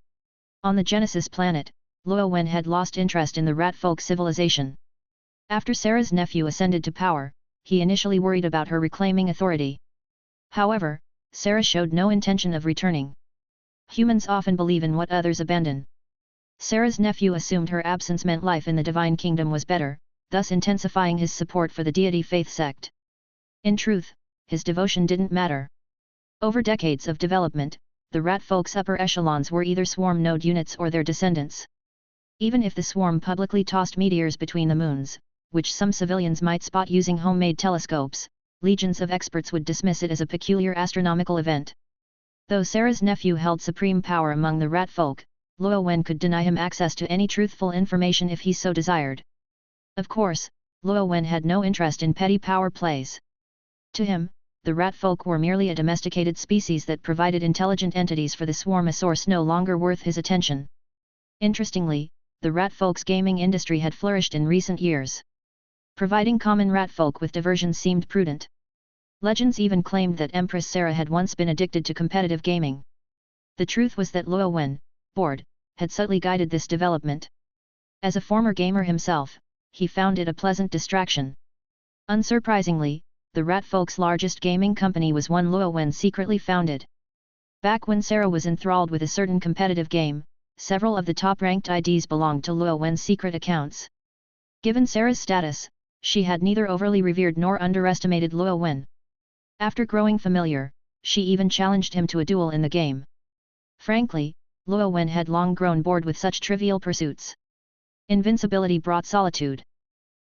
On the Genesis planet, Luo Wen had lost interest in the rat folk civilization. After Sarah's nephew ascended to power, he initially worried about her reclaiming authority. However, Sarah showed no intention of returning. Humans often believe in what others abandon. Sarah's nephew assumed her absence meant life in the divine kingdom was better, thus intensifying his support for the deity faith sect. In truth, his devotion didn't matter. Over decades of development, the rat folk's upper echelons were either swarm node units or their descendants. Even if the swarm publicly tossed meteors between the moons, which some civilians might spot using homemade telescopes, legions of experts would dismiss it as a peculiar astronomical event. Though Sarah's nephew held supreme power among the rat folk, Luo Wen could deny him access to any truthful information if he so desired. Of course, Luo Wen had no interest in petty power plays. To him, the rat folk were merely a domesticated species that provided intelligent entities for the swarm, a source no longer worth his attention. Interestingly, the rat folk's gaming industry had flourished in recent years. Providing common rat folk with diversion seemed prudent. Legends even claimed that Empress Sarah had once been addicted to competitive gaming. The truth was that Luo Wen, bored, had subtly guided this development. As a former gamer himself, he found it a pleasant distraction. Unsurprisingly, the rat folk's largest gaming company was one Luo Wen secretly founded. Back when Sarah was enthralled with a certain competitive game, several of the top-ranked IDs belonged to Luo Wen's secret accounts. Given Sarah's status, she had neither overly revered nor underestimated Luo Wen. After growing familiar, she even challenged him to a duel in the game. Frankly, Luo Wen had long grown bored with such trivial pursuits. Invincibility brought solitude.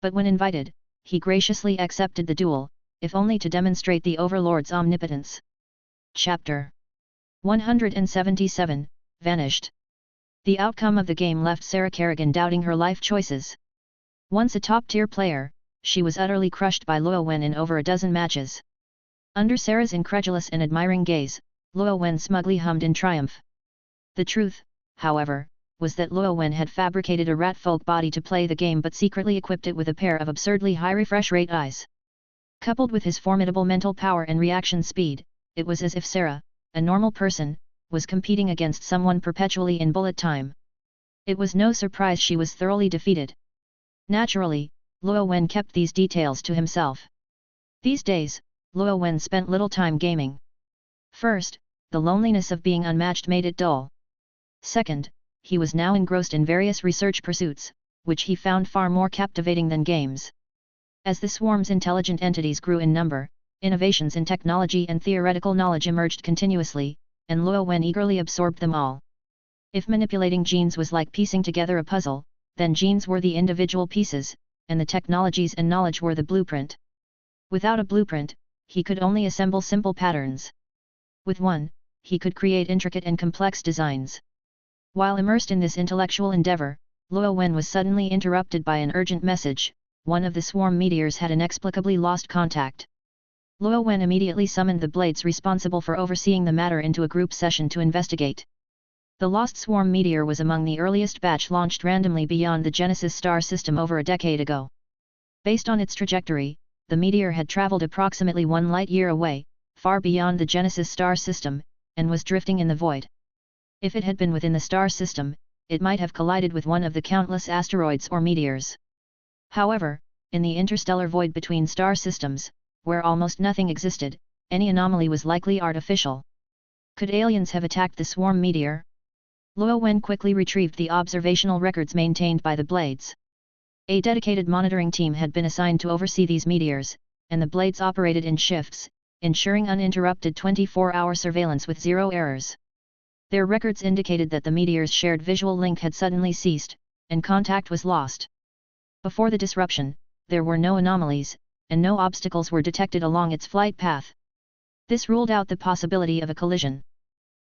But when invited, he graciously accepted the duel, if only to demonstrate the Overlord's omnipotence. Chapter 177, Vanished. The outcome of the game left Sarah Kerrigan doubting her life choices. Once a top-tier player, she was utterly crushed by Luo Wen in over a dozen matches. Under Sarah's incredulous and admiring gaze, Luo Wen smugly hummed in triumph. The truth, however, was that Luo Wen had fabricated a rat folk body to play the game but secretly equipped it with a pair of absurdly high refresh rate eyes. Coupled with his formidable mental power and reaction speed, it was as if Sarah, a normal person, was competing against someone perpetually in bullet time. It was no surprise she was thoroughly defeated. Naturally, Luo Wen kept these details to himself. These days, Luo Wen spent little time gaming. First, the loneliness of being unmatched made it dull. Second, he was now engrossed in various research pursuits, which he found far more captivating than games. As the swarm's intelligent entities grew in number, innovations in technology and theoretical knowledge emerged continuously, and Luo Wen eagerly absorbed them all. If manipulating genes was like piecing together a puzzle, then genes were the individual pieces, and the technologies and knowledge were the blueprint. Without a blueprint, he could only assemble simple patterns. With one, he could create intricate and complex designs. While immersed in this intellectual endeavor, Luo Wen was suddenly interrupted by an urgent message. One of the swarm meteors had inexplicably lost contact. Luo Wen immediately summoned the blades responsible for overseeing the matter into a group session to investigate. The lost swarm meteor was among the earliest batch launched randomly beyond the Genesis star system over a decade ago. Based on its trajectory, the meteor had traveled approximately 1 light-year away, far beyond the Genesis star system, and was drifting in the void. If it had been within the star system, it might have collided with one of the countless asteroids or meteors. However, in the interstellar void between star systems, where almost nothing existed, any anomaly was likely artificial. Could aliens have attacked the swarm meteor? Luo Wen quickly retrieved the observational records maintained by the Blades. A dedicated monitoring team had been assigned to oversee these meteors, and the Blades operated in shifts, ensuring uninterrupted 24-hour surveillance with zero errors. Their records indicated that the meteor's shared visual link had suddenly ceased, and contact was lost. Before the disruption, there were no anomalies, and no obstacles were detected along its flight path. This ruled out the possibility of a collision.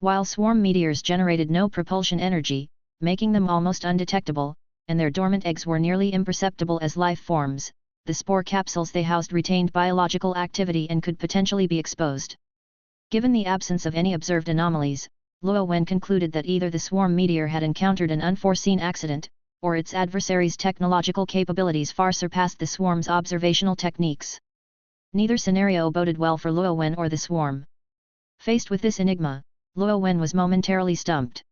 While swarm meteors generated no propulsion energy, making them almost undetectable, and their dormant eggs were nearly imperceptible as life forms. The spore capsules they housed retained biological activity and could potentially be exposed. Given the absence of any observed anomalies, Luo Wen concluded that either the swarm meteor had encountered an unforeseen accident, or its adversary's technological capabilities far surpassed the swarm's observational techniques. Neither scenario boded well for Luo Wen or the swarm. Faced with this enigma, Luo Wen was momentarily stumped.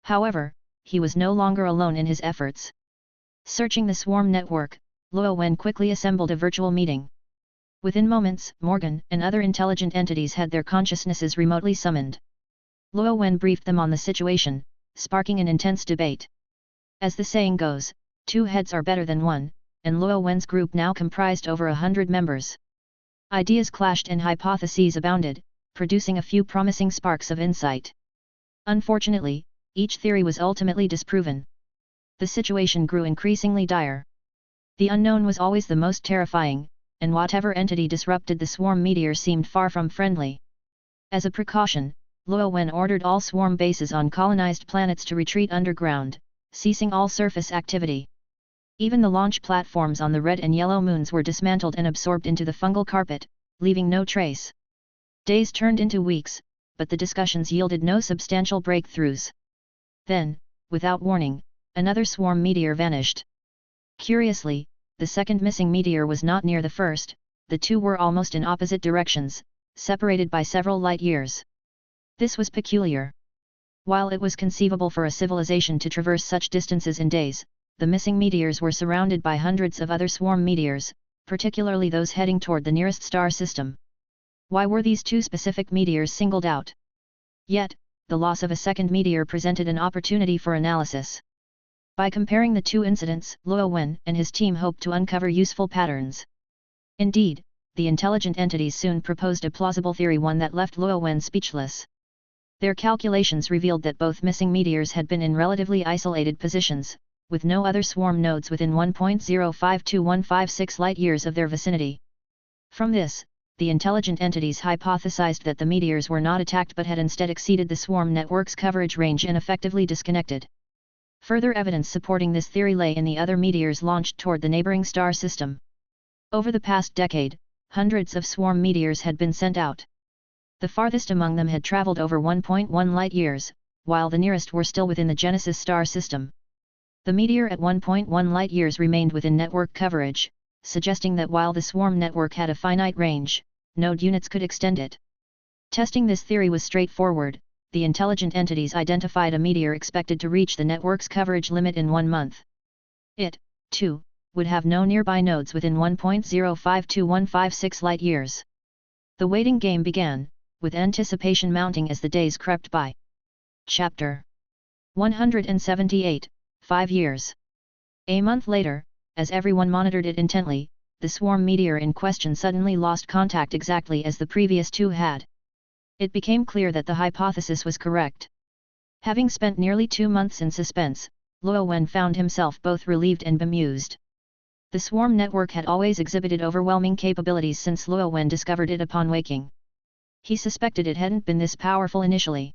However, he was no longer alone in his efforts. Searching the swarm network, Luo Wen quickly assembled a virtual meeting. Within moments, Morgan and other intelligent entities had their consciousnesses remotely summoned. Luo Wen briefed them on the situation, sparking an intense debate. As the saying goes, 2 heads are better than 1, and Luo Wen's group now comprised over 100 members. Ideas clashed and hypotheses abounded, producing a few promising sparks of insight. Unfortunately, each theory was ultimately disproven. The situation grew increasingly dire. The unknown was always the most terrifying, and whatever entity disrupted the swarm meteor seemed far from friendly. As a precaution, Luo Wen ordered all swarm bases on colonized planets to retreat underground, ceasing all surface activity. Even the launch platforms on the red and yellow moons were dismantled and absorbed into the fungal carpet, leaving no trace. Days turned into weeks, but the discussions yielded no substantial breakthroughs. Then, without warning, another swarm meteor vanished. Curiously, the second missing meteor was not near the first. The two were almost in opposite directions, separated by several light years. This was peculiar. While it was conceivable for a civilization to traverse such distances in days, the missing meteors were surrounded by hundreds of other swarm meteors, particularly those heading toward the nearest star system. Why were these 2 specific meteors singled out? Yet, the loss of a second meteor presented an opportunity for analysis. By comparing the 2 incidents, Luo Wen and his team hoped to uncover useful patterns. Indeed, the intelligent entities soon proposed a plausible theory, one that left Luo Wen speechless. Their calculations revealed that both missing meteors had been in relatively isolated positions, with no other swarm nodes within 1.052156 light-years of their vicinity. From this, the intelligent entities hypothesized that the meteors were not attacked but had instead exceeded the swarm network's coverage range and effectively disconnected. Further evidence supporting this theory lay in the other meteors launched toward the neighboring star system. Over the past decade, hundreds of swarm meteors had been sent out. The farthest among them had traveled over 1.1 light-years, while the nearest were still within the Genesis star system. The meteor at 1.1 light-years remained within network coverage, suggesting that while the swarm network had a finite range, node units could extend it. Testing this theory was straightforward. The intelligent entities identified a meteor expected to reach the network's coverage limit in 1 month. It, too, would have no nearby nodes within 1.052156 light-years. The waiting game began, with anticipation mounting as the days crept by. Chapter 178, 5 years. A month later, as everyone monitored it intently, the swarm meteor in question suddenly lost contact exactly as the previous 2 had. It became clear that the hypothesis was correct. Having spent nearly 2 months in suspense, Luo Wen found himself both relieved and bemused. The swarm network had always exhibited overwhelming capabilities since Luo Wen discovered it upon waking. He suspected it hadn't been this powerful initially.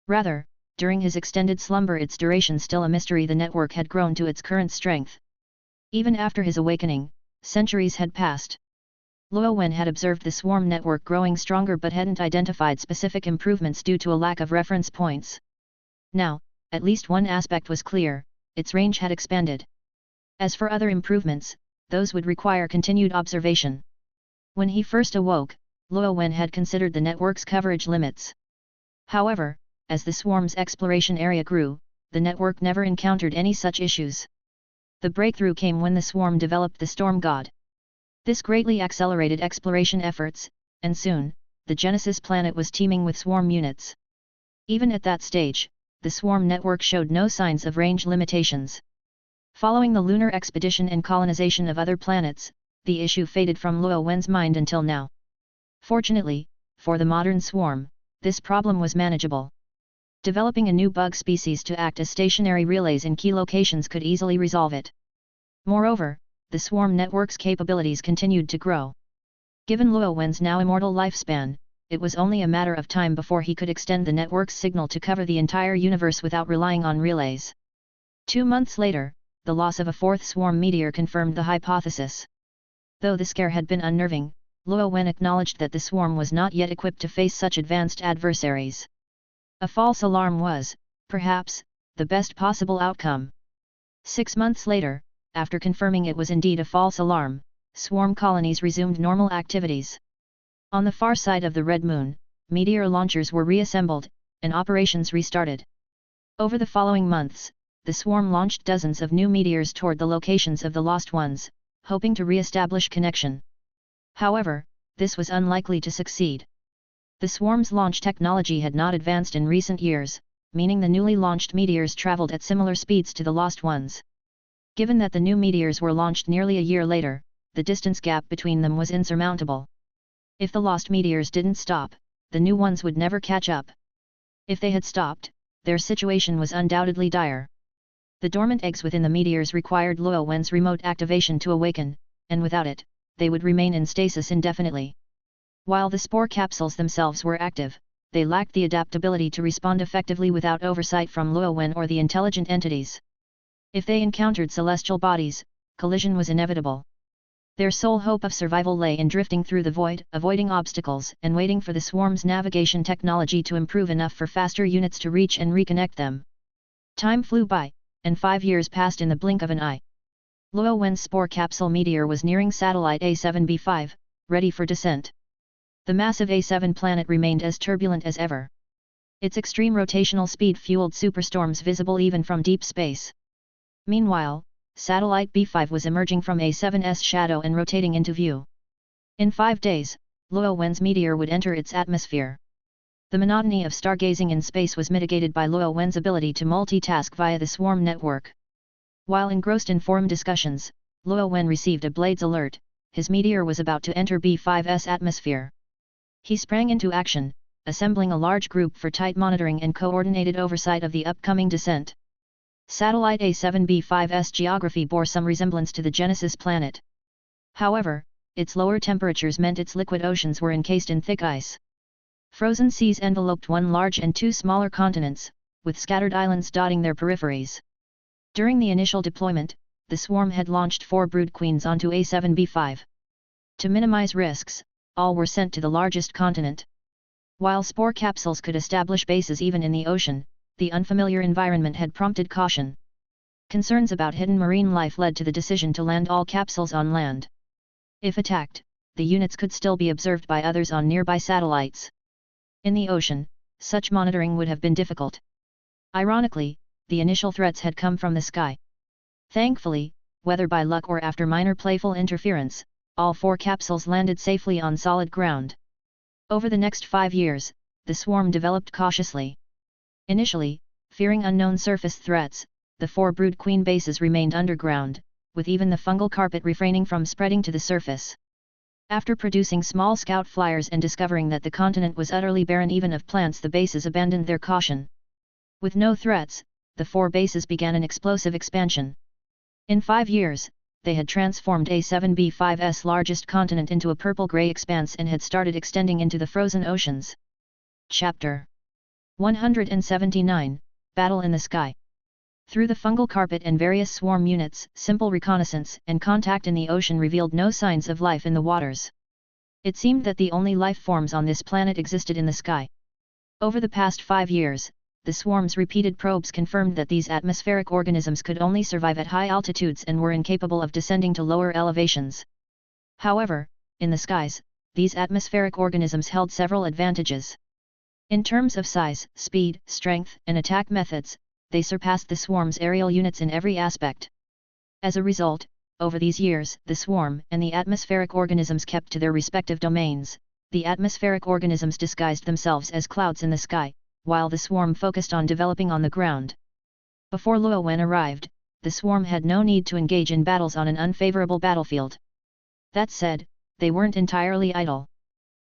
Rather, during his extended slumber, its duration still a mystery, the network had grown to its current strength. Even after his awakening, centuries had passed. Luo Wen had observed the swarm network growing stronger but hadn't identified specific improvements due to a lack of reference points. Now, at least one aspect was clear: its range had expanded. As for other improvements, those would require continued observation. When he first awoke, Luo Wen had considered the network's coverage limits. However, as the swarm's exploration area grew, the network never encountered any such issues. The breakthrough came when the swarm developed the storm god. This greatly accelerated exploration efforts, and soon, the Genesis planet was teeming with swarm units. Even at that stage, the swarm network showed no signs of range limitations. Following the lunar expedition and colonization of other planets, the issue faded from Luo Wen's mind until now. Fortunately, for the modern swarm, this problem was manageable. Developing a new bug species to act as stationary relays in key locations could easily resolve it. Moreover, the swarm network's capabilities continued to grow. Given Luo Wen's now immortal lifespan, it was only a matter of time before he could extend the network's signal to cover the entire universe without relying on relays. 2 months later, the loss of a fourth swarm meteor confirmed the hypothesis. Though the scare had been unnerving, Luo Wen acknowledged that the swarm was not yet equipped to face such advanced adversaries. A false alarm was, perhaps, the best possible outcome. 6 months later, after confirming it was indeed a false alarm, swarm colonies resumed normal activities. On the far side of the Red Moon, meteor launchers were reassembled, and operations restarted. Over the following months, the swarm launched dozens of new meteors toward the locations of the lost ones, hoping to re-establish connection. However, this was unlikely to succeed. The swarm's launch technology had not advanced in recent years, meaning the newly launched meteors traveled at similar speeds to the lost ones. Given that the new meteors were launched nearly a year later, the distance gap between them was insurmountable. If the lost meteors didn't stop, the new ones would never catch up. If they had stopped, their situation was undoubtedly dire. The dormant eggs within the meteors required Luo Wen's remote activation to awaken, and without it, they would remain in stasis indefinitely. While the spore capsules themselves were active, they lacked the adaptability to respond effectively without oversight from Luo Wen or the intelligent entities. If they encountered celestial bodies, collision was inevitable. Their sole hope of survival lay in drifting through the void, avoiding obstacles and waiting for the swarm's navigation technology to improve enough for faster units to reach and reconnect them. Time flew by, and 5 years passed in the blink of an eye. Luo Wen's spore capsule meteor was nearing satellite A7B5, ready for descent. The massive A7 planet remained as turbulent as ever. Its extreme rotational speed fueled superstorms visible even from deep space. Meanwhile, satellite B5 was emerging from A7's shadow and rotating into view. In 5 days, Luo Wen's meteor would enter its atmosphere. The monotony of stargazing in space was mitigated by Luo Wen's ability to multitask via the swarm network. While engrossed in forum discussions, Luo Wen received a Blades alert. His meteor was about to enter B5's atmosphere. He sprang into action, assembling a large group for tight monitoring and coordinated oversight of the upcoming descent. Satellite A7B5's geography bore some resemblance to the Genesis planet. However, its lower temperatures meant its liquid oceans were encased in thick ice. Frozen seas enveloped 1 large and 2 smaller continents, with scattered islands dotting their peripheries. During the initial deployment, the swarm had launched 4 brood queens onto A7B5. To minimize risks, all were sent to the largest continent. While spore capsules could establish bases even in the ocean, the unfamiliar environment had prompted caution. Concerns about hidden marine life led to the decision to land all capsules on land. If attacked, the units could still be observed by others on nearby satellites. In the ocean, such monitoring would have been difficult. Ironically, the initial threats had come from the sky. Thankfully, whether by luck or after minor playful interference, all 4 capsules landed safely on solid ground. Over the next 5 years, the swarm developed cautiously. Initially, fearing unknown surface threats, the 4 brood queen bases remained underground, with even the fungal carpet refraining from spreading to the surface. After producing small scout flyers and discovering that the continent was utterly barren even of plants, the bases abandoned their caution. With no threats, the 4 bases began an explosive expansion. In 5 years, they had transformed A7B5's largest continent into a purple-gray expanse and had started extending into the frozen oceans. Chapter 179, Battle in the Sky. Through the fungal carpet and various swarm units, simple reconnaissance and contact in the ocean revealed no signs of life in the waters. It seemed that the only life forms on this planet existed in the sky. Over the past 5 years, the swarm's repeated probes confirmed that these atmospheric organisms could only survive at high altitudes and were incapable of descending to lower elevations. However, in the skies, these atmospheric organisms held several advantages. In terms of size, speed, strength, and attack methods, they surpassed the swarm's aerial units in every aspect. As a result, over these years, the swarm and the atmospheric organisms kept to their respective domains. The atmospheric organisms disguised themselves as clouds in the sky, while the swarm focused on developing on the ground. Before Luo Wen arrived, the swarm had no need to engage in battles on an unfavorable battlefield. That said, they weren't entirely idle.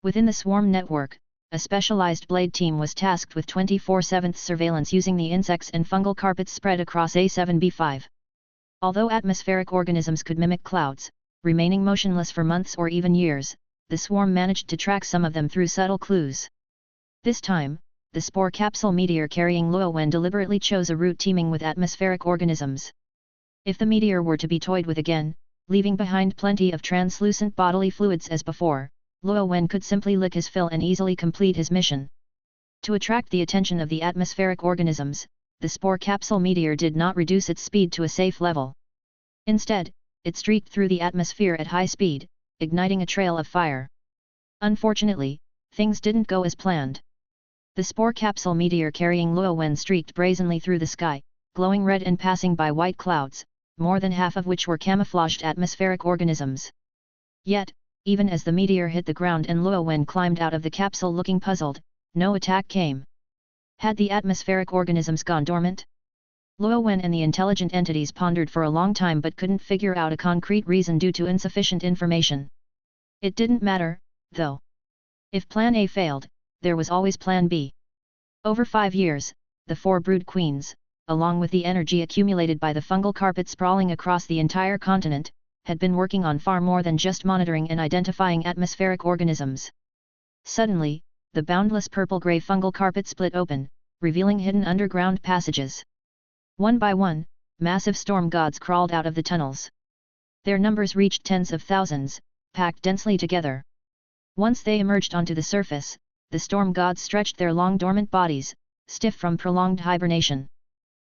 Within the swarm network, a specialized blade team was tasked with 24/7 surveillance using the insects and fungal carpets spread across A7B5. Although atmospheric organisms could mimic clouds, remaining motionless for months or even years, the swarm managed to track some of them through subtle clues. This time, the spore capsule meteor carrying Luowen deliberately chose a route teeming with atmospheric organisms. If the meteor were to be toyed with again, leaving behind plenty of translucent bodily fluids as before, Luowen could simply lick his fill and easily complete his mission. To attract the attention of the atmospheric organisms, the spore capsule meteor did not reduce its speed to a safe level. Instead, it streaked through the atmosphere at high speed, igniting a trail of fire. Unfortunately, things didn't go as planned. The spore capsule meteor carrying Luowen streaked brazenly through the sky, glowing red and passing by white clouds, more than half of which were camouflaged atmospheric organisms. Yet, even as the meteor hit the ground and Luowen climbed out of the capsule looking puzzled, no attack came. Had the atmospheric organisms gone dormant? Luowen and the intelligent entities pondered for a long time but couldn't figure out a concrete reason due to insufficient information. It didn't matter, though. If Plan A failed, there was always Plan B. Over 5 years, the 4 brood queens, along with the energy accumulated by the fungal carpet sprawling across the entire continent, had been working on far more than just monitoring and identifying atmospheric organisms. Suddenly, the boundless purple-gray fungal carpet split open, revealing hidden underground passages. One by one, massive storm gods crawled out of the tunnels. Their numbers reached tens of thousands, packed densely together. Once they emerged onto the surface, the storm gods stretched their long dormant bodies, stiff from prolonged hibernation.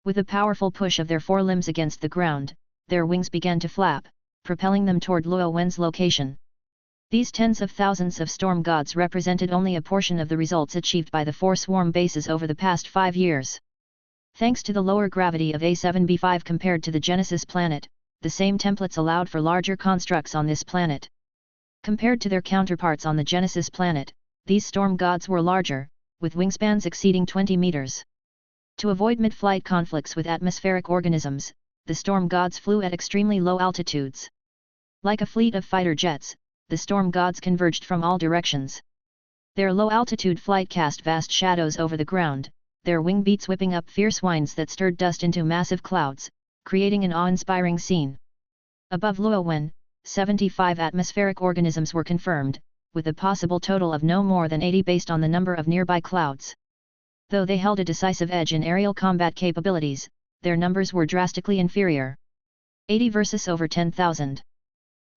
With a powerful push of their forelimbs against the ground, their wings began to flap, propelling them toward Luowen's location. These tens of thousands of storm gods represented only a portion of the results achieved by the 4 swarm bases over the past 5 years. Thanks to the lower gravity of A7b5 compared to the Genesis planet, the same templates allowed for larger constructs on this planet. Compared to their counterparts on the Genesis planet, these storm gods were larger, with wingspans exceeding 20 meters. To avoid mid-flight conflicts with atmospheric organisms, the storm gods flew at extremely low altitudes. Like a fleet of fighter jets, the storm gods converged from all directions. Their low-altitude flight cast vast shadows over the ground, their wing beats whipping up fierce winds that stirred dust into massive clouds, creating an awe-inspiring scene. Above Luowen, 75 atmospheric organisms were confirmed, with a possible total of no more than 80 based on the number of nearby clouds. Though they held a decisive edge in aerial combat capabilities, their numbers were drastically inferior. 80 versus over 10,000.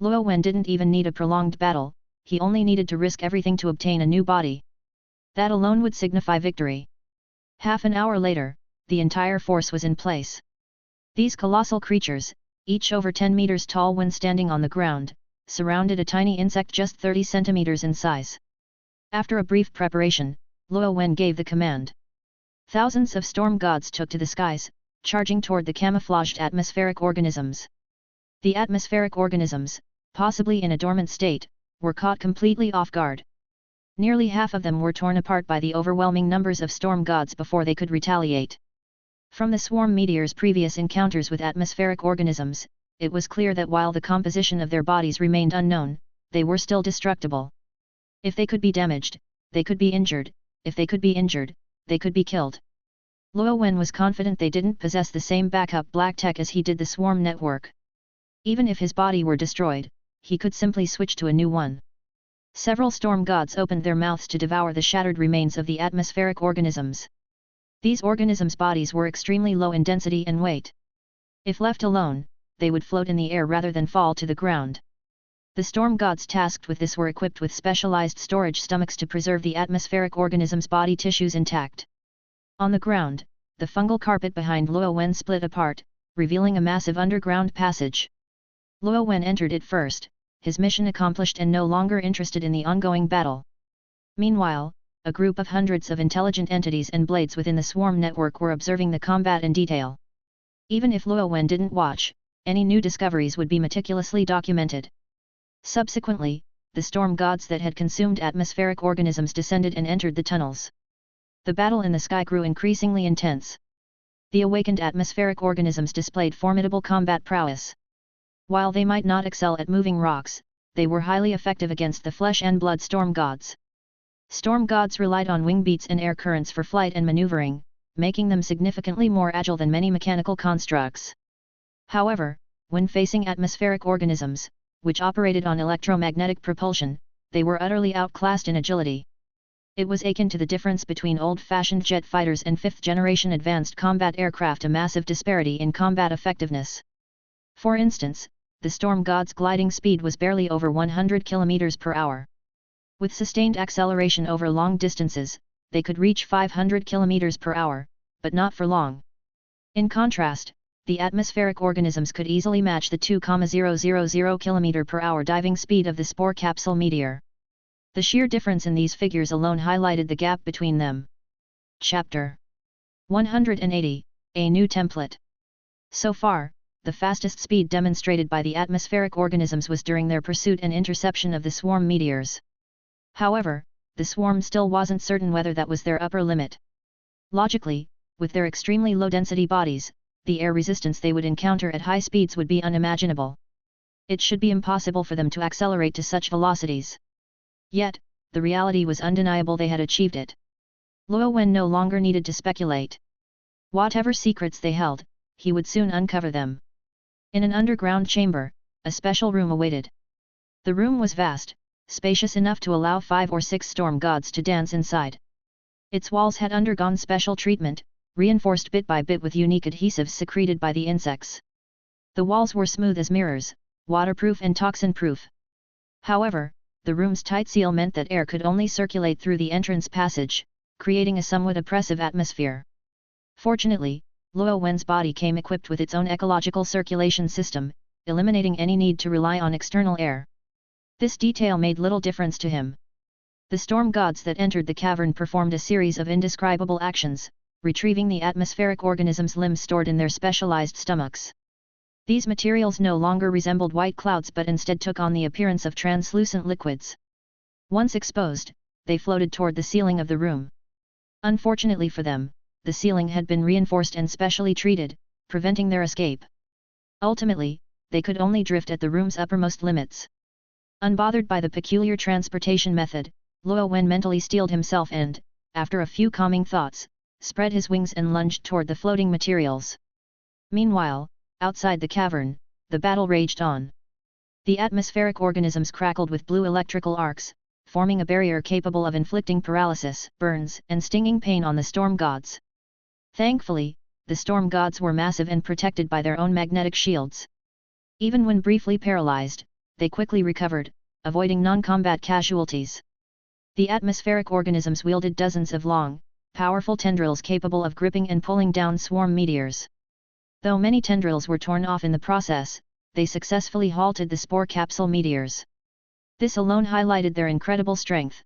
Luowen didn't even need a prolonged battle, he only needed to risk everything to obtain a new body. That alone would signify victory. Half an hour later, the entire force was in place. These colossal creatures, each over 10 meters tall when standing on the ground, surrounded a tiny insect just 30 centimeters in size. After a brief preparation, Luowen gave the command. Thousands of storm gods took to the skies, charging toward the camouflaged atmospheric organisms. The atmospheric organisms, possibly in a dormant state, were caught completely off guard. Nearly half of them were torn apart by the overwhelming numbers of storm gods before they could retaliate. From the swarm meteor's previous encounters with atmospheric organisms, it was clear that while the composition of their bodies remained unknown, they were still destructible. If they could be damaged, they could be injured; if they could be injured, they could be killed. Luowen was confident they didn't possess the same backup black tech as he did the swarm network. Even if his body were destroyed, he could simply switch to a new one. Several storm gods opened their mouths to devour the shattered remains of the atmospheric organisms. These organisms' bodies were extremely low in density and weight. If left alone, they would float in the air rather than fall to the ground. The storm gods tasked with this were equipped with specialized storage stomachs to preserve the atmospheric organisms' body tissues intact. On the ground, the fungal carpet behind Luowen split apart, revealing a massive underground passage. Luowen entered it first, his mission accomplished and no longer interested in the ongoing battle. Meanwhile, a group of hundreds of intelligent entities and blades within the swarm network were observing the combat in detail. Even if Luowen didn't watch, any new discoveries would be meticulously documented. Subsequently, the storm gods that had consumed atmospheric organisms descended and entered the tunnels. The battle in the sky grew increasingly intense. The awakened atmospheric organisms displayed formidable combat prowess. While they might not excel at moving rocks, they were highly effective against the flesh and blood storm gods. Storm gods relied on wing beats and air currents for flight and maneuvering, making them significantly more agile than many mechanical constructs. However, when facing atmospheric organisms, which operated on electromagnetic propulsion, they were utterly outclassed in agility. It was akin to the difference between old-fashioned jet fighters and fifth-generation advanced combat aircraft, a massive disparity in combat effectiveness. For instance, the Storm God's gliding speed was barely over 100 km per hour. With sustained acceleration over long distances, they could reach 500 km per hour, but not for long. In contrast, the atmospheric organisms could easily match the 2,000 km per hour diving speed of the spore capsule meteor. The sheer difference in these figures alone highlighted the gap between them. Chapter 180, A New Template. So far, the fastest speed demonstrated by the atmospheric organisms was during their pursuit and interception of the swarm meteors. However, the swarm still wasn't certain whether that was their upper limit. Logically, with their extremely low-density bodies, the air resistance they would encounter at high speeds would be unimaginable. It should be impossible for them to accelerate to such velocities. Yet, the reality was undeniable: they had achieved it. Luo Wen no longer needed to speculate. Whatever secrets they held, he would soon uncover them. In an underground chamber, a special room awaited. The room was vast, spacious enough to allow 5 or 6 storm gods to dance inside. Its walls had undergone special treatment, reinforced bit by bit with unique adhesives secreted by the insects. The walls were smooth as mirrors, waterproof and toxin-proof. However, the room's tight seal meant that air could only circulate through the entrance passage, creating a somewhat oppressive atmosphere. Fortunately, Luo Wen's body came equipped with its own ecological circulation system, eliminating any need to rely on external air. This detail made little difference to him. The storm gods that entered the cavern performed a series of indescribable actions, retrieving the atmospheric organisms' limbs stored in their specialized stomachs. These materials no longer resembled white clouds but instead took on the appearance of translucent liquids. Once exposed, they floated toward the ceiling of the room. Unfortunately for them, the ceiling had been reinforced and specially treated, preventing their escape. Ultimately, they could only drift at the room's uppermost limits. Unbothered by the peculiar transportation method, Luo Wen mentally steeled himself and, after a few calming thoughts, spread his wings and lunged toward the floating materials. Meanwhile, outside the cavern, the battle raged on. The atmospheric organisms crackled with blue electrical arcs, forming a barrier capable of inflicting paralysis, burns, and stinging pain on the storm gods. Thankfully, the storm gods were massive and protected by their own magnetic shields. Even when briefly paralyzed, they quickly recovered, avoiding non-combat casualties. The atmospheric organisms wielded dozens of long, powerful tendrils capable of gripping and pulling down swarm meteors. Though many tendrils were torn off in the process, they successfully halted the spore capsule meteors. This alone highlighted their incredible strength.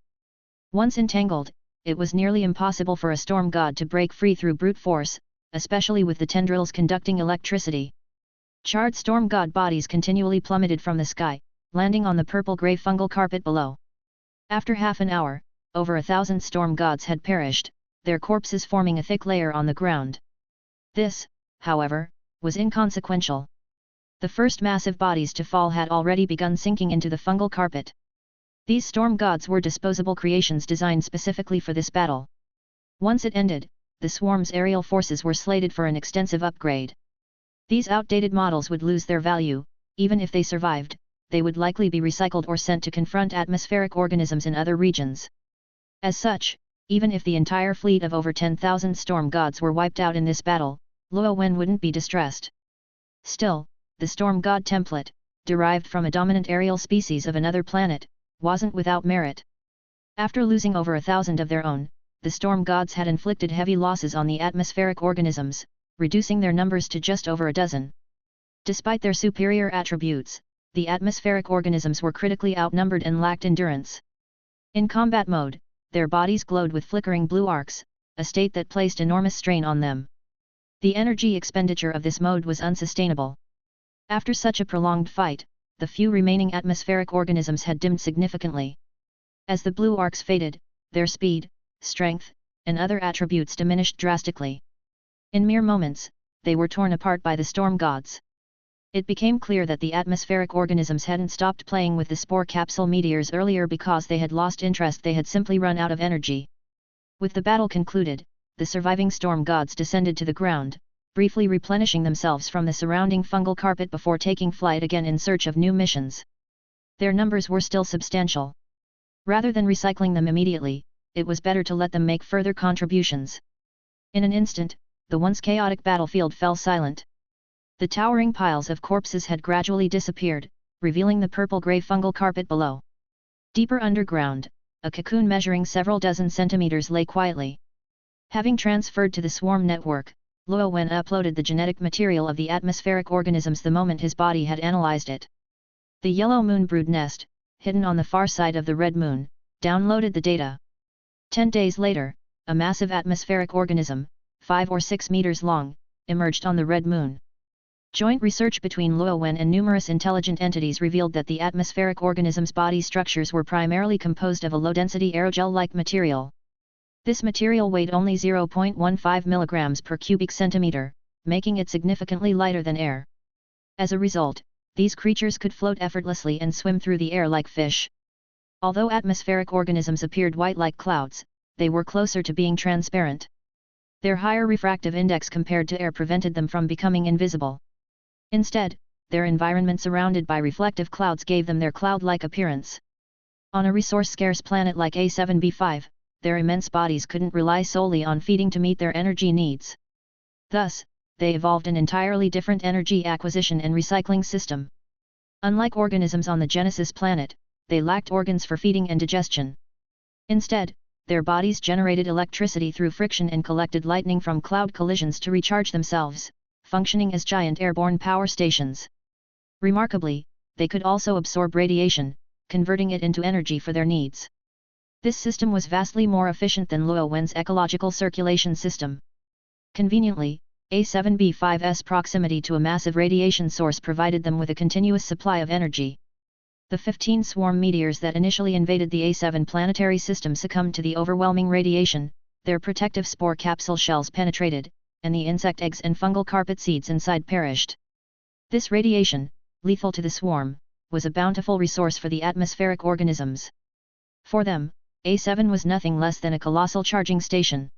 Once entangled, it was nearly impossible for a storm god to break free through brute force, especially with the tendrils conducting electricity. Charred storm god bodies continually plummeted from the sky, landing on the purple-gray fungal carpet below. After half an hour, over 1,000 storm gods had perished, their corpses forming a thick layer on the ground. This, however, was inconsequential. The first massive bodies to fall had already begun sinking into the fungal carpet. These storm gods were disposable creations designed specifically for this battle. Once it ended, the swarm's aerial forces were slated for an extensive upgrade. These outdated models would lose their value. Even if they survived, they would likely be recycled or sent to confront atmospheric organisms in other regions. As such, even if the entire fleet of over 10,000 storm gods were wiped out in this battle, Luo Wen wouldn't be distressed. Still, the storm god template, derived from a dominant aerial species of another planet, wasn't without merit. After losing over 1,000 of their own, the storm gods had inflicted heavy losses on the atmospheric organisms, reducing their numbers to just over a dozen. Despite their superior attributes, the atmospheric organisms were critically outnumbered and lacked endurance. In combat mode, their bodies glowed with flickering blue arcs, a state that placed enormous strain on them. The energy expenditure of this mode was unsustainable. After such a prolonged fight, the few remaining atmospheric organisms had dimmed significantly. As the blue arcs faded, their speed, strength, and other attributes diminished drastically. In mere moments, they were torn apart by the storm gods. It became clear that the atmospheric organisms hadn't stopped playing with the spore capsule meteors earlier because they had lost interest. They had simply run out of energy. With the battle concluded, the surviving storm gods descended to the ground, briefly replenishing themselves from the surrounding fungal carpet before taking flight again in search of new missions. Their numbers were still substantial. Rather than recycling them immediately, it was better to let them make further contributions. In an instant, the once chaotic battlefield fell silent. The towering piles of corpses had gradually disappeared, revealing the purple-grey fungal carpet below. Deeper underground, a cocoon measuring several dozen centimeters lay quietly. Having transferred to the swarm network, Luo Wen uploaded the genetic material of the atmospheric organisms the moment his body had analyzed it. The yellow moon brood nest, hidden on the far side of the red moon, downloaded the data. 10 days later, a massive atmospheric organism, 5 or 6 meters long, emerged on the red moon. Joint research between Luo Wen and numerous intelligent entities revealed that the atmospheric organism's body structures were primarily composed of a low-density aerogel-like material. This material weighed only 0.15 mg per cubic centimeter, making it significantly lighter than air. As a result, these creatures could float effortlessly and swim through the air like fish. Although atmospheric organisms appeared white like clouds, they were closer to being transparent. Their higher refractive index compared to air prevented them from becoming invisible. Instead, their environment surrounded by reflective clouds gave them their cloud-like appearance. On a resource-scarce planet like A7b5, their immense bodies couldn't rely solely on feeding to meet their energy needs. Thus, they evolved an entirely different energy acquisition and recycling system. Unlike organisms on the Genesis planet, they lacked organs for feeding and digestion. Instead, their bodies generated electricity through friction and collected lightning from cloud collisions to recharge themselves, functioning as giant airborne power stations. Remarkably, they could also absorb radiation, converting it into energy for their needs. This system was vastly more efficient than Luo Wen's ecological circulation system. Conveniently, A7b5's proximity to a massive radiation source provided them with a continuous supply of energy. The 15 swarm meteors that initially invaded the A7 planetary system succumbed to the overwhelming radiation, their protective spore capsule shells penetrated, and the insect eggs and fungal carpet seeds inside perished. This radiation, lethal to the swarm, was a bountiful resource for the atmospheric organisms. For them, A7 was nothing less than a colossal charging station.